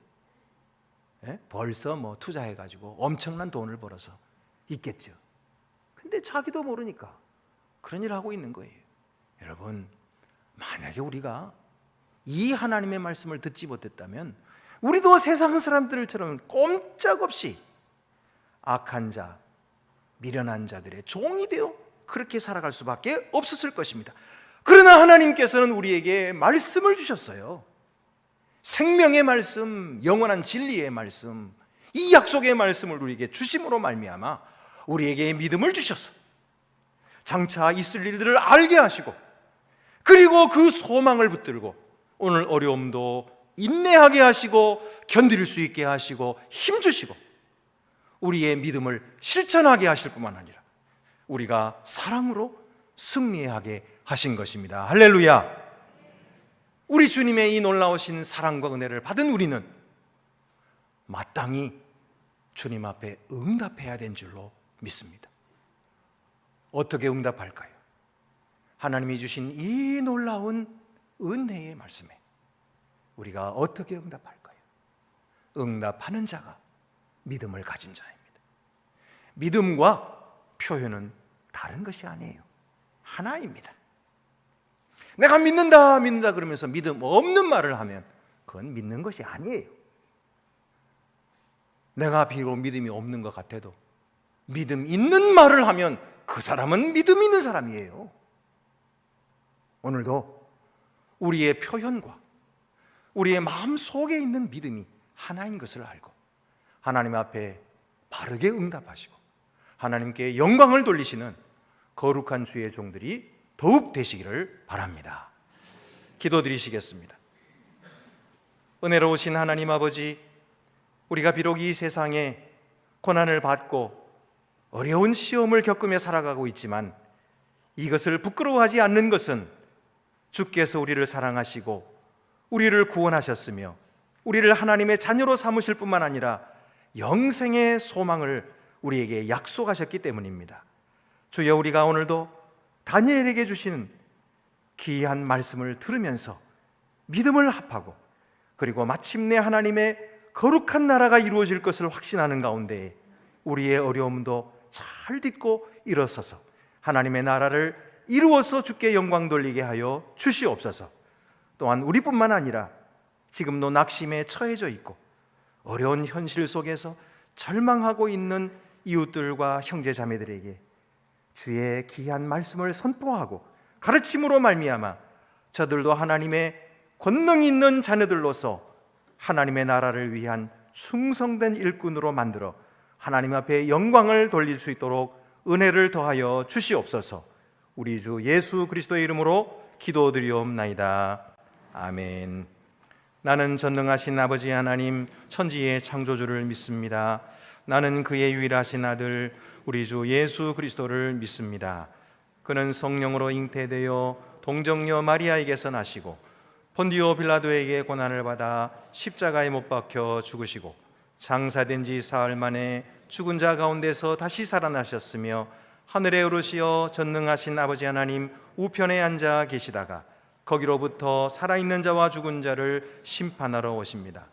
Speaker 1: 예? 벌써 뭐 투자해가지고 엄청난 돈을 벌어서 있겠죠. 근데 자기도 모르니까 그런 일을 하고 있는 거예요. 여러분, 만약에 우리가 이 하나님의 말씀을 듣지 못했다면 우리도 세상 사람들처럼 꼼짝없이 악한 자, 미련한 자들의 종이 되어 그렇게 살아갈 수밖에 없었을 것입니다. 그러나 하나님께서는 우리에게 말씀을 주셨어요. 생명의 말씀, 영원한 진리의 말씀, 이 약속의 말씀을 우리에게 주심으로 말미암아 우리에게 믿음을 주셔서 장차 있을 일들을 알게 하시고, 그리고 그 소망을 붙들고 오늘 어려움도 인내하게 하시고 견딜 수 있게 하시고 힘주시고 우리의 믿음을 실천하게 하실 뿐만 아니라 우리가 사랑으로 승리하게 하신 것입니다. 할렐루야. 우리 주님의 이 놀라우신 사랑과 은혜를 받은 우리는 마땅히 주님 앞에 응답해야 된 줄로 믿습니다. 어떻게 응답할까요? 하나님이 주신 이 놀라운 은혜의 말씀에 우리가 어떻게 응답할까요? 응답하는 자가 믿음을 가진 자입니다. 믿음과 표현은 다른 것이 아니에요. 하나입니다. 내가 믿는다 그러면서 믿음 없는 말을 하면 그건 믿는 것이 아니에요. 내가 비록 믿음이 없는 것 같아도 믿음 있는 말을 하면 그 사람은 믿음 있는 사람이에요. 오늘도 우리의 표현과 우리의 마음 속에 있는 믿음이 하나인 것을 알고 하나님 앞에 바르게 응답하시고 하나님께 영광을 돌리시는 거룩한 주의 종들이 더욱 되시기를 바랍니다. 기도드리시겠습니다. 은혜로우신 하나님 아버지, 우리가 비록 이 세상에 고난을 받고 어려운 시험을 겪으며 살아가고 있지만 이것을 부끄러워하지 않는 것은 주께서 우리를 사랑하시고 우리를 구원하셨으며 우리를 하나님의 자녀로 삼으실 뿐만 아니라 영생의 소망을 우리에게 약속하셨기 때문입니다. 주여, 우리가 오늘도 다니엘에게 주시는 귀한 말씀을 들으면서 믿음을 합하고 그리고 마침내 하나님의 거룩한 나라가 이루어질 것을 확신하는 가운데 우리의 어려움도 잘 딛고 일어서서 하나님의 나라를 이루어서 주께 영광 돌리게 하여 주시옵소서. 또한 우리뿐만 아니라 지금도 낙심에 처해져 있고 어려운 현실 속에서 절망하고 있는 이웃들과 형제자매들에게 주의 귀한 말씀을 선포하고 가르침으로 말미암아 저들도 하나님의 권능 있는 자녀들로서 하나님의 나라를 위한 충성된 일꾼으로 만들어 하나님 앞에 영광을 돌릴 수 있도록 은혜를 더하여 주시옵소서. 우리 주 예수 그리스도의 이름으로 기도드리옵나이다. 아멘. 나는 전능하신 아버지 하나님 천지의 창조주를 믿습니다. 나는 그의 유일하신 아들 우리 주 예수 그리스도를 믿습니다. 그는 성령으로 잉태되어 동정녀 마리아에게서 나시고 본디오 빌라도에게 고난을 받아 십자가에 못 박혀 죽으시고 장사된 지 사흘 만에 죽은 자 가운데서 다시 살아나셨으며 하늘에 오르시어 전능하신 아버지 하나님 우편에 앉아 계시다가 거기로부터 살아있는 자와 죽은 자를 심판하러 오십니다.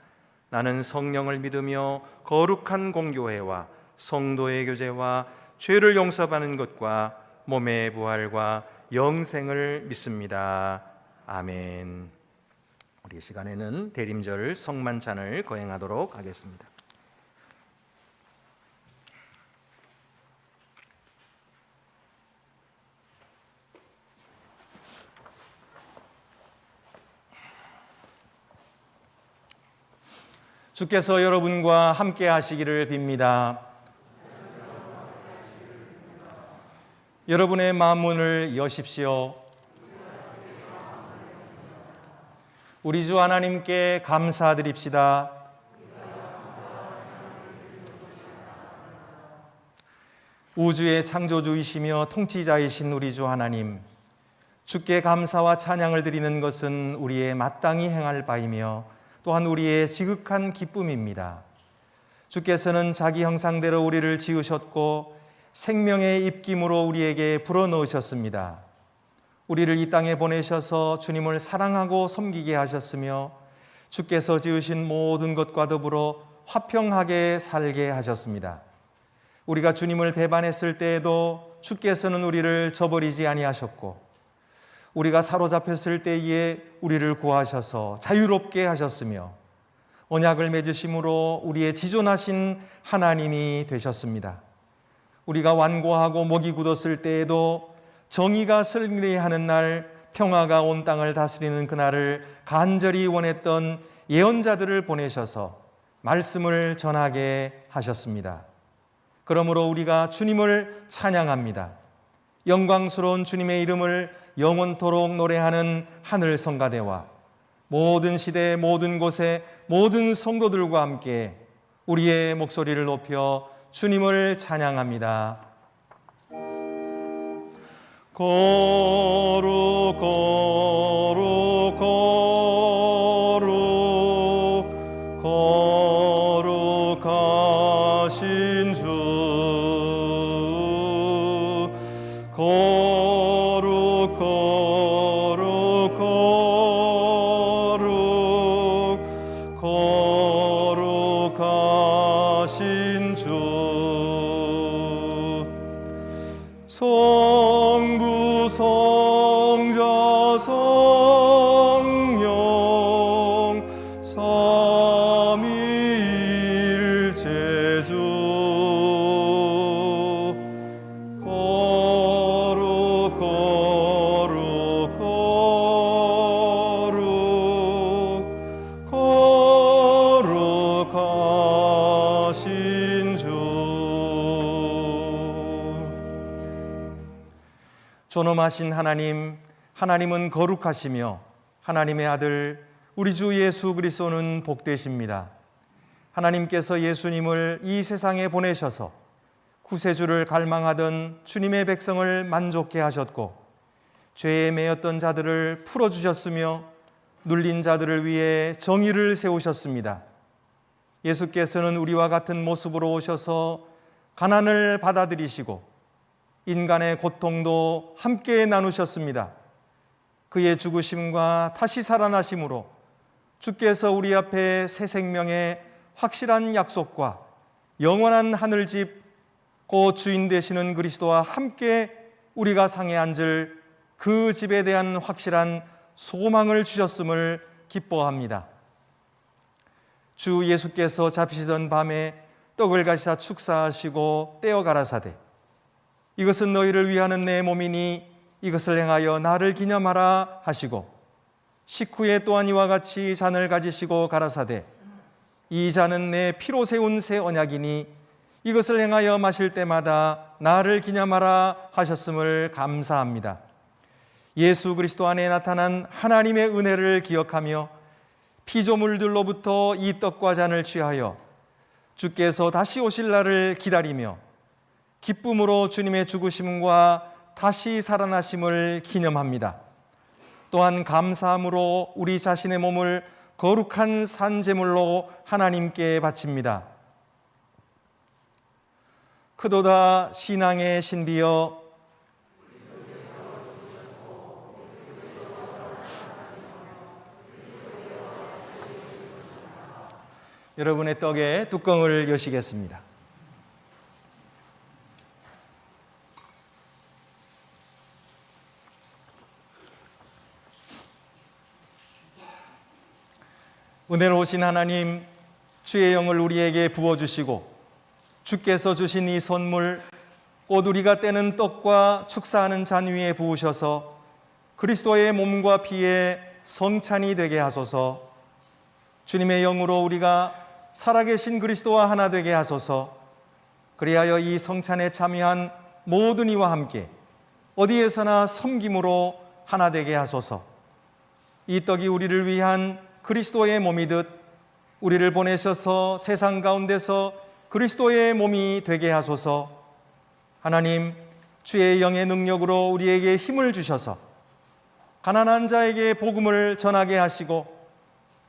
Speaker 1: 나는 성령을 믿으며 거룩한 공교회와 성도의 교제와 죄를 용서받는 것과 몸의 부활과 영생을 믿습니다. 아멘. 우리 시간에는 대림절 성만찬을 거행하도록 하겠습니다. 주께서 여러분과 함께 하시기를 빕니다. 여러분의 마음문을 여십시오. 우리 주 하나님께 감사드립시다. 우주의 창조주이시며 통치자이신 우리 주 하나님, 주께 감사와 찬양을 드리는 것은 우리의 마땅히 행할 바이며 또한 우리의 지극한 기쁨입니다. 주께서는 자기 형상대로 우리를 지으셨고 생명의 입김으로 우리에게 불어넣으셨습니다. 우리를 이 땅에 보내셔서 주님을 사랑하고 섬기게 하셨으며 주께서 지으신 모든 것과 더불어 화평하게 살게 하셨습니다. 우리가 주님을 배반했을 때에도 주께서는 우리를 저버리지 아니하셨고 우리가 사로잡혔을 때에 우리를 구하셔서 자유롭게 하셨으며 언약을 맺으심으로 우리의 지존하신 하나님이 되셨습니다. 우리가 완고하고 목이 굳었을 때에도 정의가 승리하는 날, 평화가 온 땅을 다스리는 그날을 간절히 원했던 예언자들을 보내셔서 말씀을 전하게 하셨습니다. 그러므로 우리가 주님을 찬양합니다. 영광스러운 주님의 이름을 영원토록 노래하는 하늘 성가대와 모든 시대 모든 곳에 모든 성도들과 함께 우리의 목소리를 높여 주님을 찬양합니다. 거룩 거룩 거룩 거룩하신 주 거룩 거룩 거룩 거룩하신 주 성부 성자 성령 삼위일체주 거룩 거룩 살린 주. 존엄하신 하나님, 하나님은 거룩하시며 하나님의 아들 우리 주 예수 그리스도는 복되십니다. 하나님께서 예수님을 이 세상에 보내셔서 구세주를 갈망하던 주님의 백성을 만족케 하셨고 죄에 매였던 자들을 풀어주셨으며 눌린 자들을 위해 정의를 세우셨습니다. 예수께서는 우리와 같은 모습으로 오셔서 가난을 받아들이시고 인간의 고통도 함께 나누셨습니다. 그의 죽으심과 다시 살아나심으로 주께서 우리 앞에 새 생명의 확실한 약속과 영원한 하늘집 곧 주인 되시는 그리스도와 함께 우리가 상에 앉을 그 집에 대한 확실한 소망을 주셨음을 기뻐합니다. 주 예수께서 잡히시던 밤에 떡을 가시사 축사하시고 떼어 가라사대 이것은 너희를 위하는 내 몸이니 이것을 행하여 나를 기념하라 하시고 식후에 또한 이와 같이 잔을 가지시고 가라사대 이 잔은 내 피로 세운 새 언약이니 이것을 행하여 마실 때마다 나를 기념하라 하셨음을 감사합니다. 예수 그리스도 안에 나타난 하나님의 은혜를 기억하며 피조물들로부터 이 떡과 잔을 취하여 주께서 다시 오실 날을 기다리며 기쁨으로 주님의 죽으심과 다시 살아나심을 기념합니다. 또한 감사함으로 우리 자신의 몸을 거룩한 산제물로 하나님께 바칩니다. 크도다 신앙의 신비여 여러분의 떡에 뚜껑을 여시겠습니다. 은혜로우신 하나님, 주의 영을 우리에게 부어주시고 주께서 주신 이 선물 곧 우리가 떼는 떡과 축사하는 잔 위에 부으셔서 그리스도의 몸과 피에 성찬이 되게 하소서. 주님의 영으로 우리가 살아계신 그리스도와 하나 되게 하소서. 그리하여 이 성찬에 참여한 모든 이와 함께 어디에서나 섬김으로 하나 되게 하소서. 이 떡이 우리를 위한 그리스도의 몸이듯 우리를 보내셔서 세상 가운데서 그리스도의 몸이 되게 하소서. 하나님, 주의 영의 능력으로 우리에게 힘을 주셔서 가난한 자에게 복음을 전하게 하시고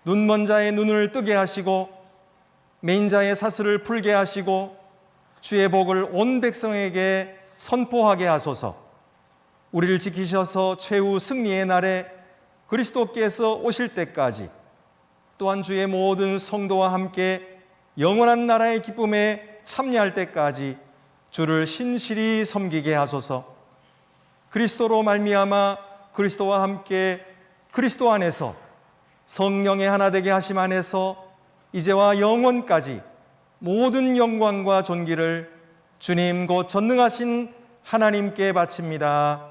Speaker 1: 눈먼 자의 눈을 뜨게 하시고 매인 자의 사슬을 풀게 하시고 주의 복을 온 백성에게 선포하게 하소서. 우리를 지키셔서 최후 승리의 날에 그리스도께서 오실 때까지 또한 주의 모든 성도와 함께 영원한 나라의 기쁨에 참여할 때까지 주를 신실히 섬기게 하소서. 그리스도로 말미암아 그리스도와 함께 그리스도 안에서 성령의 하나 되게 하심 안에서 이제와 영원까지 모든 영광과 존귀를 주님 곧 전능하신 하나님께 바칩니다.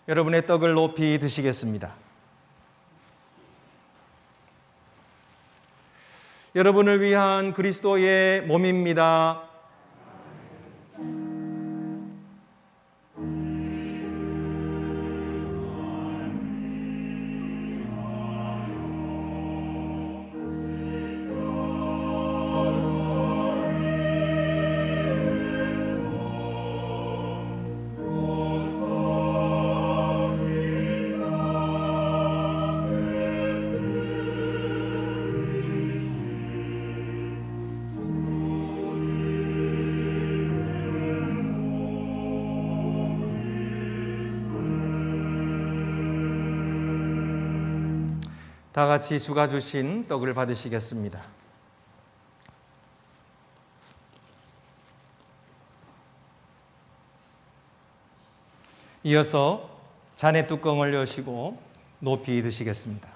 Speaker 1: 여러분의 떡을 높이 드시겠습니다. 여러분을 위한 그리스도의 몸입니다. 다 같이 주가 주신 떡을 받으시겠습니다. 이어서 잔의 뚜껑을 여시고 높이 드시겠습니다.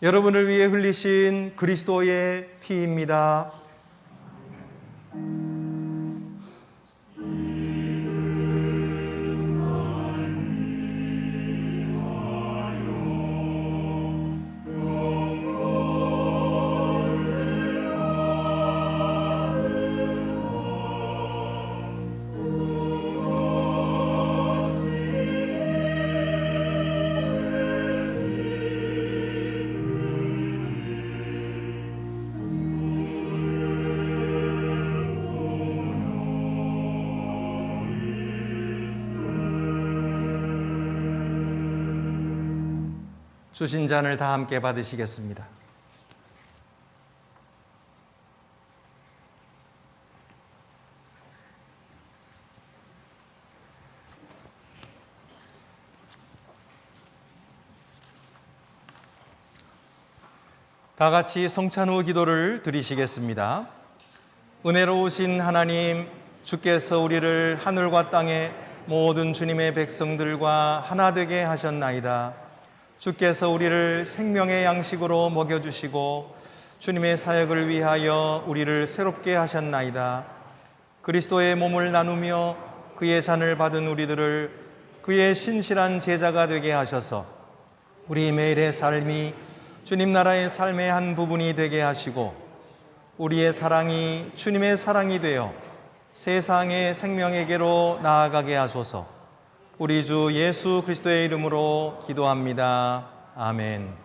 Speaker 1: 여러분을 위해 흘리신 그리스도의 피입니다. 주신 잔을 다 함께 받으시겠습니다. 다 같이 성찬 후 기도를 드리시겠습니다. 은혜로우신 하나님, 주께서 우리를 하늘과 땅의 모든 주님의 백성들과 하나 되게 하셨나이다. 주께서 우리를 생명의 양식으로 먹여주시고 주님의 사역을 위하여 우리를 새롭게 하셨나이다. 그리스도의 몸을 나누며 그의 잔을 받은 우리들을 그의 신실한 제자가 되게 하셔서 우리 매일의 삶이 주님 나라의 삶의 한 부분이 되게 하시고 우리의 사랑이 주님의 사랑이 되어 세상의 생명에게로 나아가게 하소서. 우리 주 예수 그리스도의 이름으로 기도합니다. 아멘.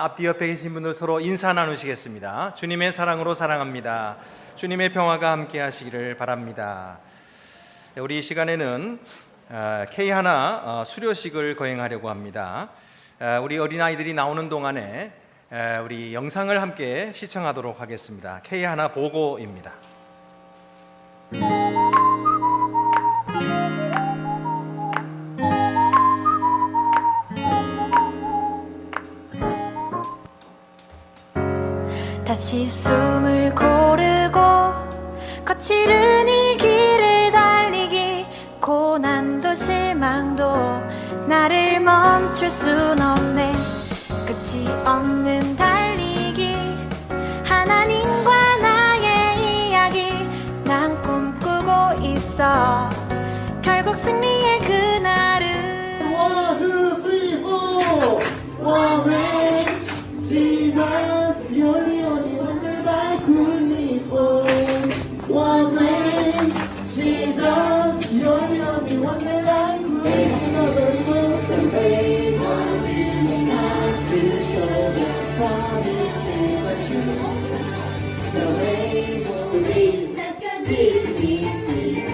Speaker 1: 앞뒤 옆에 계신 분들 서로 인사 나누시겠습니다. 주님의 사랑으로 사랑합니다. 주님의 평화가 함께 하시기를 바랍니다. 우리 이 시간에는 K 하나 수료식을 거행하려고 합니다. 우리 어린아이들이 나오는 동안에 우리 영상을 함께 시청하도록 하겠습니다. K 하나 보고입니다.
Speaker 4: 다시 숨을 고르고 거칠은 이 길을 달리기, 고난도 실망도 나를 멈출 순 없네. 끝이 없는 달리기, 하나님과 나의 이야기 난 꿈꾸고 있어. 결국 승리의 그날은
Speaker 5: 1, 2, 3, 4 One way Jesus, you're the only one that I could live for. One way Jesus, you're the only one that I could live for. The way was in not to show the promises are true. The way will be. Let's go deep, deep, deep.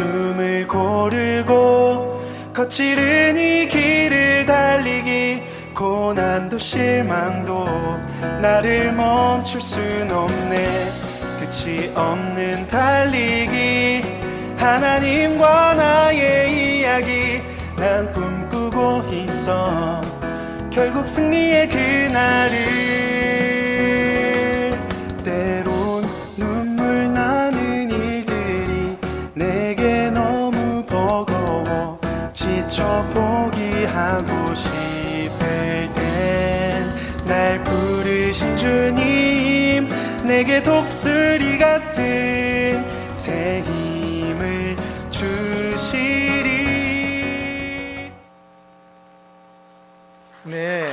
Speaker 6: 숨을 고르고 거칠은 이 길을 달리기 고난도 실망도 나를 멈출 순 없네. 끝이 없는 달리기 하나님과 나의 이야기 난 꿈꾸고 있어. 결국 승리의 그날을 때론 눈물 나는 일들이 내게 너무 버거워 지쳐 포기하고 싶을 땐 날 부르신 주님 내게 독수리 같은 새 힘을 주시리.
Speaker 1: 네.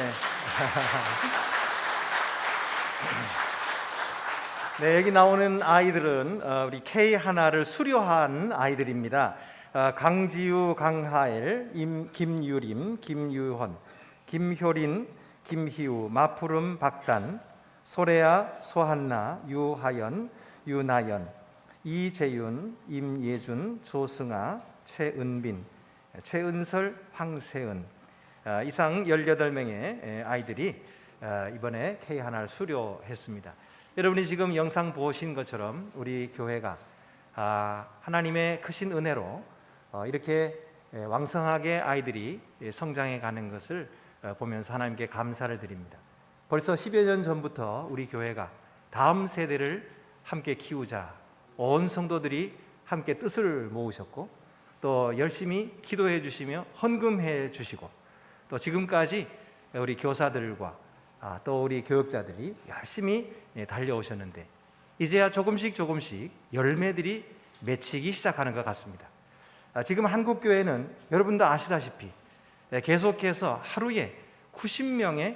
Speaker 1: 네, 여기 나오는 아이들은 우리 K 하나를 수료한 아이들입니다. 강지유, 강하엘, 김유림, 김유헌, 김효린, 김희우, 마푸름, 박단, 소래야, 소한나, 유하연, 유나연, 이재윤, 임예준, 조승아, 최은빈, 최은설, 황세은, 이상 18명의 아이들이 이번에 K 하나를 수료했습니다. 여러분이 지금 영상 보신 것처럼 우리 교회가 하나님의 크신 은혜로 이렇게 왕성하게 아이들이 성장해 가는 것을 보면서 하나님께 감사를 드립니다. 벌써 10여 년 전부터 우리 교회가 다음 세대를 함께 키우자 온 성도들이 함께 뜻을 모으셨고 또 열심히 기도해 주시며 헌금해 주시고 또 지금까지 우리 교사들과 또 우리 교육자들이 열심히 달려오셨는데 이제야 조금씩 열매들이 맺히기 시작하는 것 같습니다. 지금 한국교회는 여러분도 아시다시피 계속해서 하루에 90명이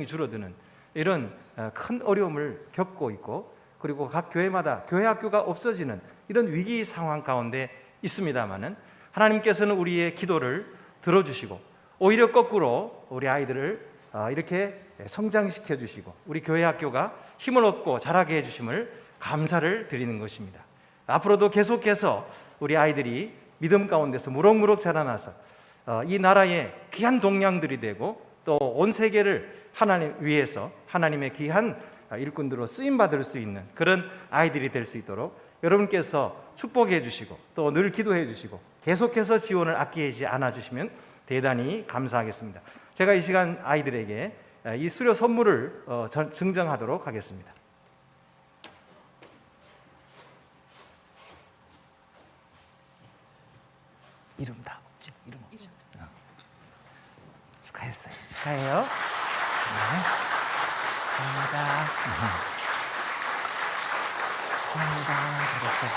Speaker 1: 줄어드는 이런 큰 어려움을 겪고 있고 그리고 각 교회마다 교회 학교가 없어지는 이런 위기 상황 가운데 있습니다마는 하나님께서는 우리의 기도를 들어주시고 오히려 거꾸로 우리 아이들을 이렇게 성장시켜 주시고 우리 교회 학교가 힘을 얻고 자라게 해주심을 감사를 드리는 것입니다. 앞으로도 계속해서 우리 아이들이 믿음 가운데서 무럭무럭 자라나서 이 나라의 귀한 동량들이 되고 또 온 세계를 하나님 위해서 하나님의 귀한 일꾼들로 쓰임받을 수 있는 그런 아이들이 될 수 있도록 여러분께서 축복해 주시고 또 늘 기도해 주시고 계속해서 지원을 아끼지 않아 주시면 대단히 감사하겠습니다. 제가 이 시간 아이들에게 이 수료 선물을 증정하도록 하겠습니다. 이름 다 없죠? 이름 없죠? 축하했어요. 축하해요. 네. 감사합니다. 감사합니다. 잘했어요.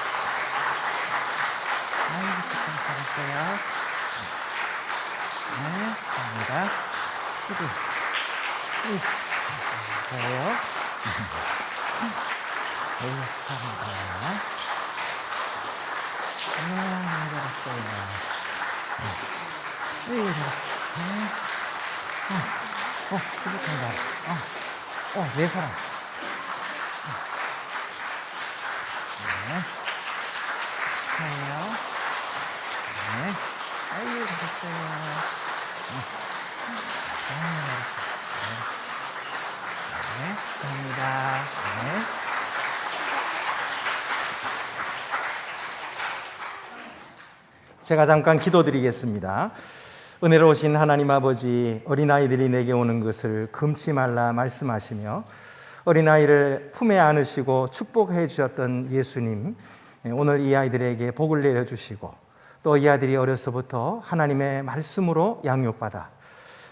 Speaker 1: 아이고, 잘했어요. 네, 감사합니다. 수고. 잘해요. 아이고, 축하합니다. 잘했어요. 잘했어. 부족한다. 내 사랑. 네. 축하해요. 네. 아이고, 잘했어요. 네. 감사합니다. 네. 제가 잠깐 기도드리겠습니다. 은혜로우신 하나님 아버지, 어린아이들이 내게 오는 것을 금치 말라 말씀하시며 어린아이를 품에 안으시고 축복해 주셨던 예수님, 오늘 이 아이들에게 복을 내려주시고 또 이 아이들이 어려서부터 하나님의 말씀으로 양육받아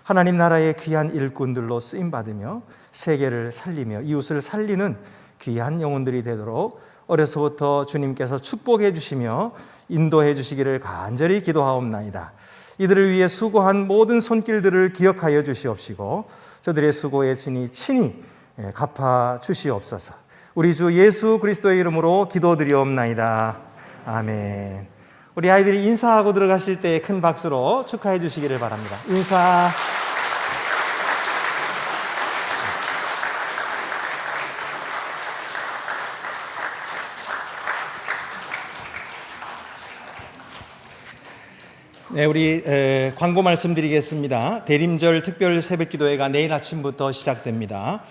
Speaker 1: 하나님 나라의 귀한 일꾼들로 쓰임받으며 세계를 살리며 이웃을 살리는 귀한 영혼들이 되도록 어려서부터 주님께서 축복해 주시며 인도해 주시기를 간절히 기도하옵나이다. 이들을 위해 수고한 모든 손길들을 기억하여 주시옵시고 저들의 수고에 친히 갚아 주시옵소서. 우리 주 예수 그리스도의 이름으로 기도드리옵나이다. 아멘. 우리 아이들이 인사하고 들어가실 때 큰 박수로 축하해 주시기를 바랍니다. 인사. 네, 우리 광고 말씀드리겠습니다. 대림절 특별 새벽기도회가 내일 아침부터 시작됩니다.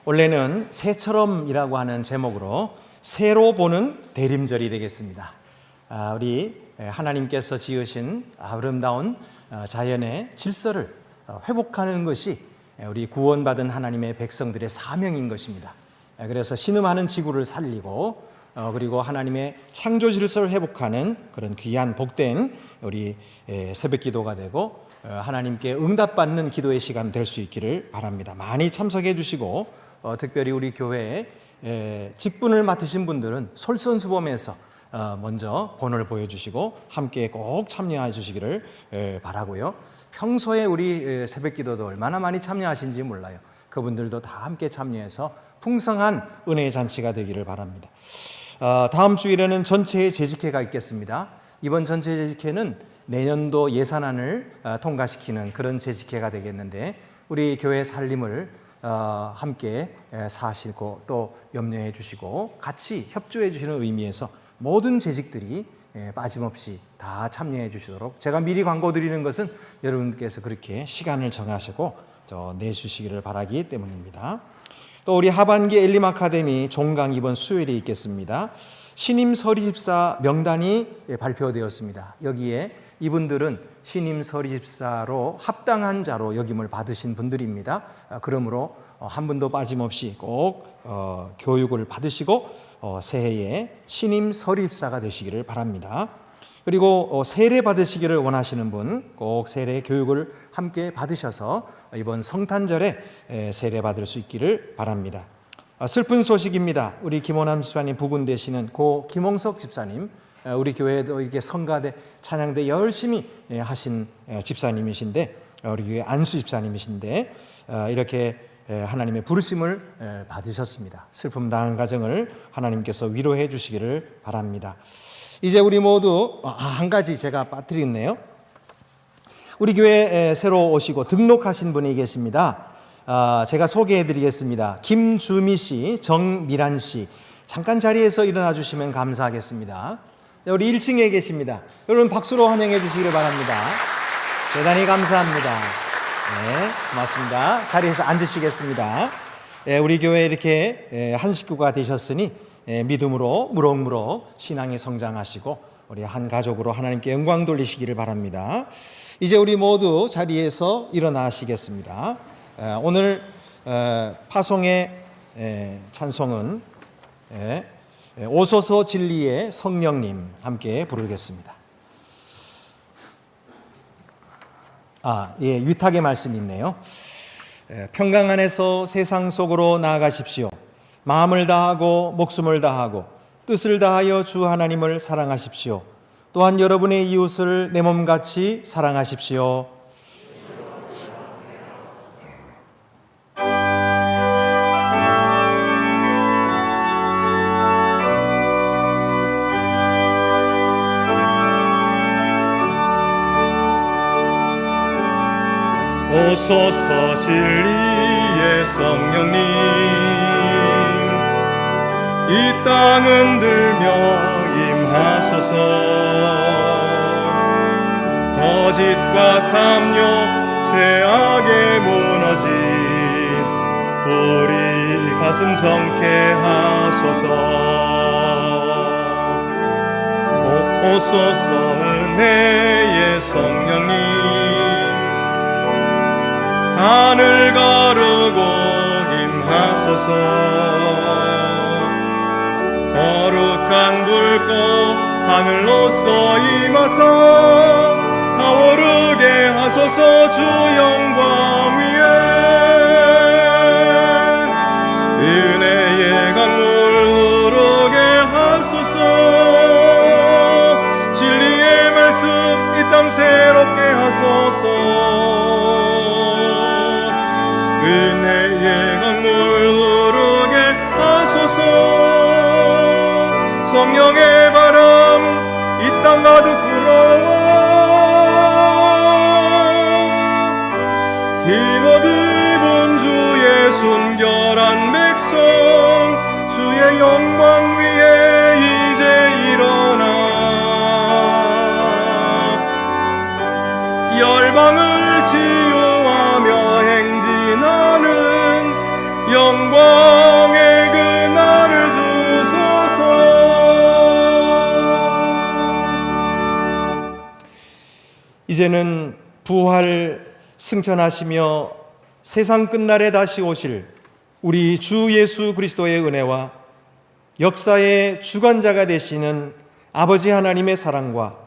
Speaker 1: 원래는 새처럼이라고 하는 제목으로 새로 보는 대림절이 되겠습니다. 우리 하나님께서 지으신 아름다운 자연의 질서를 회복하는 것이 우리 구원받은 하나님의 백성들의 사명인 것입니다. 그래서 신음하는 지구를 살리고 그리고 하나님의 창조 질서를 회복하는 그런 귀한 복된 우리 새벽 기도가 되고 하나님께 응답받는 기도의 시간 될 수 있기를 바랍니다. 많이 참석해 주시고 특별히 우리 교회에 직분을 맡으신 분들은 솔선수범해서 먼저 본을 보여주시고 함께 꼭 참여해 주시기를 바라고요. 평소에 우리 새벽 기도도 얼마나 많이 참여하신지 몰라요. 그분들도 다 함께 참여해서 풍성한 은혜의 잔치가 되기를 바랍니다. 다음 주일에는 전체 재직회가 있겠습니다. 이번 전체 재직회는 내년도 예산안을 통과시키는 그런 재직회가 되겠는데 우리 교회 살림을 함께 사시고 또 염려해 주시고 같이 협조해 주시는 의미에서 모든 재직들이 빠짐없이 다 참여해 주시도록 제가 미리 광고 드리는 것은 여러분께서 그렇게 시간을 정하시고 내주시기를 바라기 때문입니다. 또 우리 하반기 엘림 아카데미 종강 이번 수요일에 있겠습니다. 신임 서리집사 명단이 발표되었습니다. 여기에 이분들은 신임 서리집사로 합당한 자로 역임을 받으신 분들입니다. 그러므로 한 분도 빠짐없이 꼭 교육을 받으시고 새해에 신임 서리집사가 되시기를 바랍니다. 그리고 세례 받으시기를 원하시는 분 꼭 세례 교육을 함께 받으셔서 이번 성탄절에 세례 받을 수 있기를 바랍니다. 슬픈 소식입니다. 우리 김원함 집사님 부분 되시는 고 김홍석 집사님, 우리 교회도 이렇게 성가대 찬양대 열심히 하신 집사님이신데 우리 교회 안수 집사님이신데 이렇게 하나님의 부르심을 받으셨습니다. 슬픔 당한 가정을 하나님께서 위로해 주시기를 바랍니다. 이제 우리 모두 한 가지 제가 빠뜨리겠네요. 우리 교회에 새로 오시고 등록하신 분이 계십니다. 제가 소개해 드리겠습니다. 김주미 씨, 정미란 씨, 잠깐 자리에서 일어나 주시면 감사하겠습니다. 우리 1층에 계십니다. 여러분 박수로 환영해 주시기를 바랍니다. 대단히 감사합니다. 네, 고맙습니다. 자리에서 앉으시겠습니다. 우리 교회에 이렇게 한 식구가 되셨으니 믿음으로 무럭무럭 신앙에 성장하시고 우리 한 가족으로 하나님께 영광 돌리시기를 바랍니다. 이제 우리 모두 자리에서 일어나시겠습니다. 오늘 파송의 찬송은 오소서 진리의 성령님 함께 부르겠습니다. 위탁의 말씀이 있네요. 평강 안에서 세상 속으로 나아가십시오. 마음을 다하고 목숨을 다하고 뜻을 다하여 주 하나님을 사랑하십시오. 또한 여러분의 이웃을 내 몸같이 사랑하십시오.
Speaker 7: 오소서 진리의 성령님, 이 땅 흔들며 임하소서. 거짓과 탐욕 죄악에 무너진 우리 가슴 정케 하소서. 오소서 은혜의 성령님, 하늘 가르고 임하소서. 거룩한 불꽃 하늘로서 임하사 타오르게 하소서. 주 영광 위에 은혜의 강물 흐르게 하소서. 진리의 말씀 이 땅 새롭게 하소서. 은혜의 강물 흐르게 하소서. 성령의 바람 이 땅 가득 불어와 흰옷 입은 주의 순결한 백성 주의 영광 위에 이제 일어나 사방을 치유하며 행진하는 영광의 그날을 주소서.
Speaker 1: 이제는 부활 승천하시며 세상 끝날에 다시 오실 우리 주 예수 그리스도의 은혜와 역사의 주관자가 되시는 아버지 하나님의 사랑과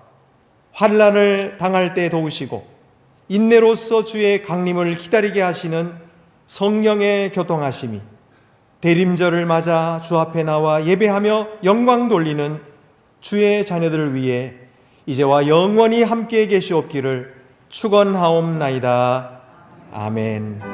Speaker 1: 환난을 당할 때 도우시고 인내로서 주의 강림을 기다리게 하시는 성령의 교통하심이 대림절을 맞아 주 앞에 나와 예배하며 영광 돌리는 주의 자녀들을 위해 이제와 영원히 함께 계시옵기를 축원하옵나이다. 아멘.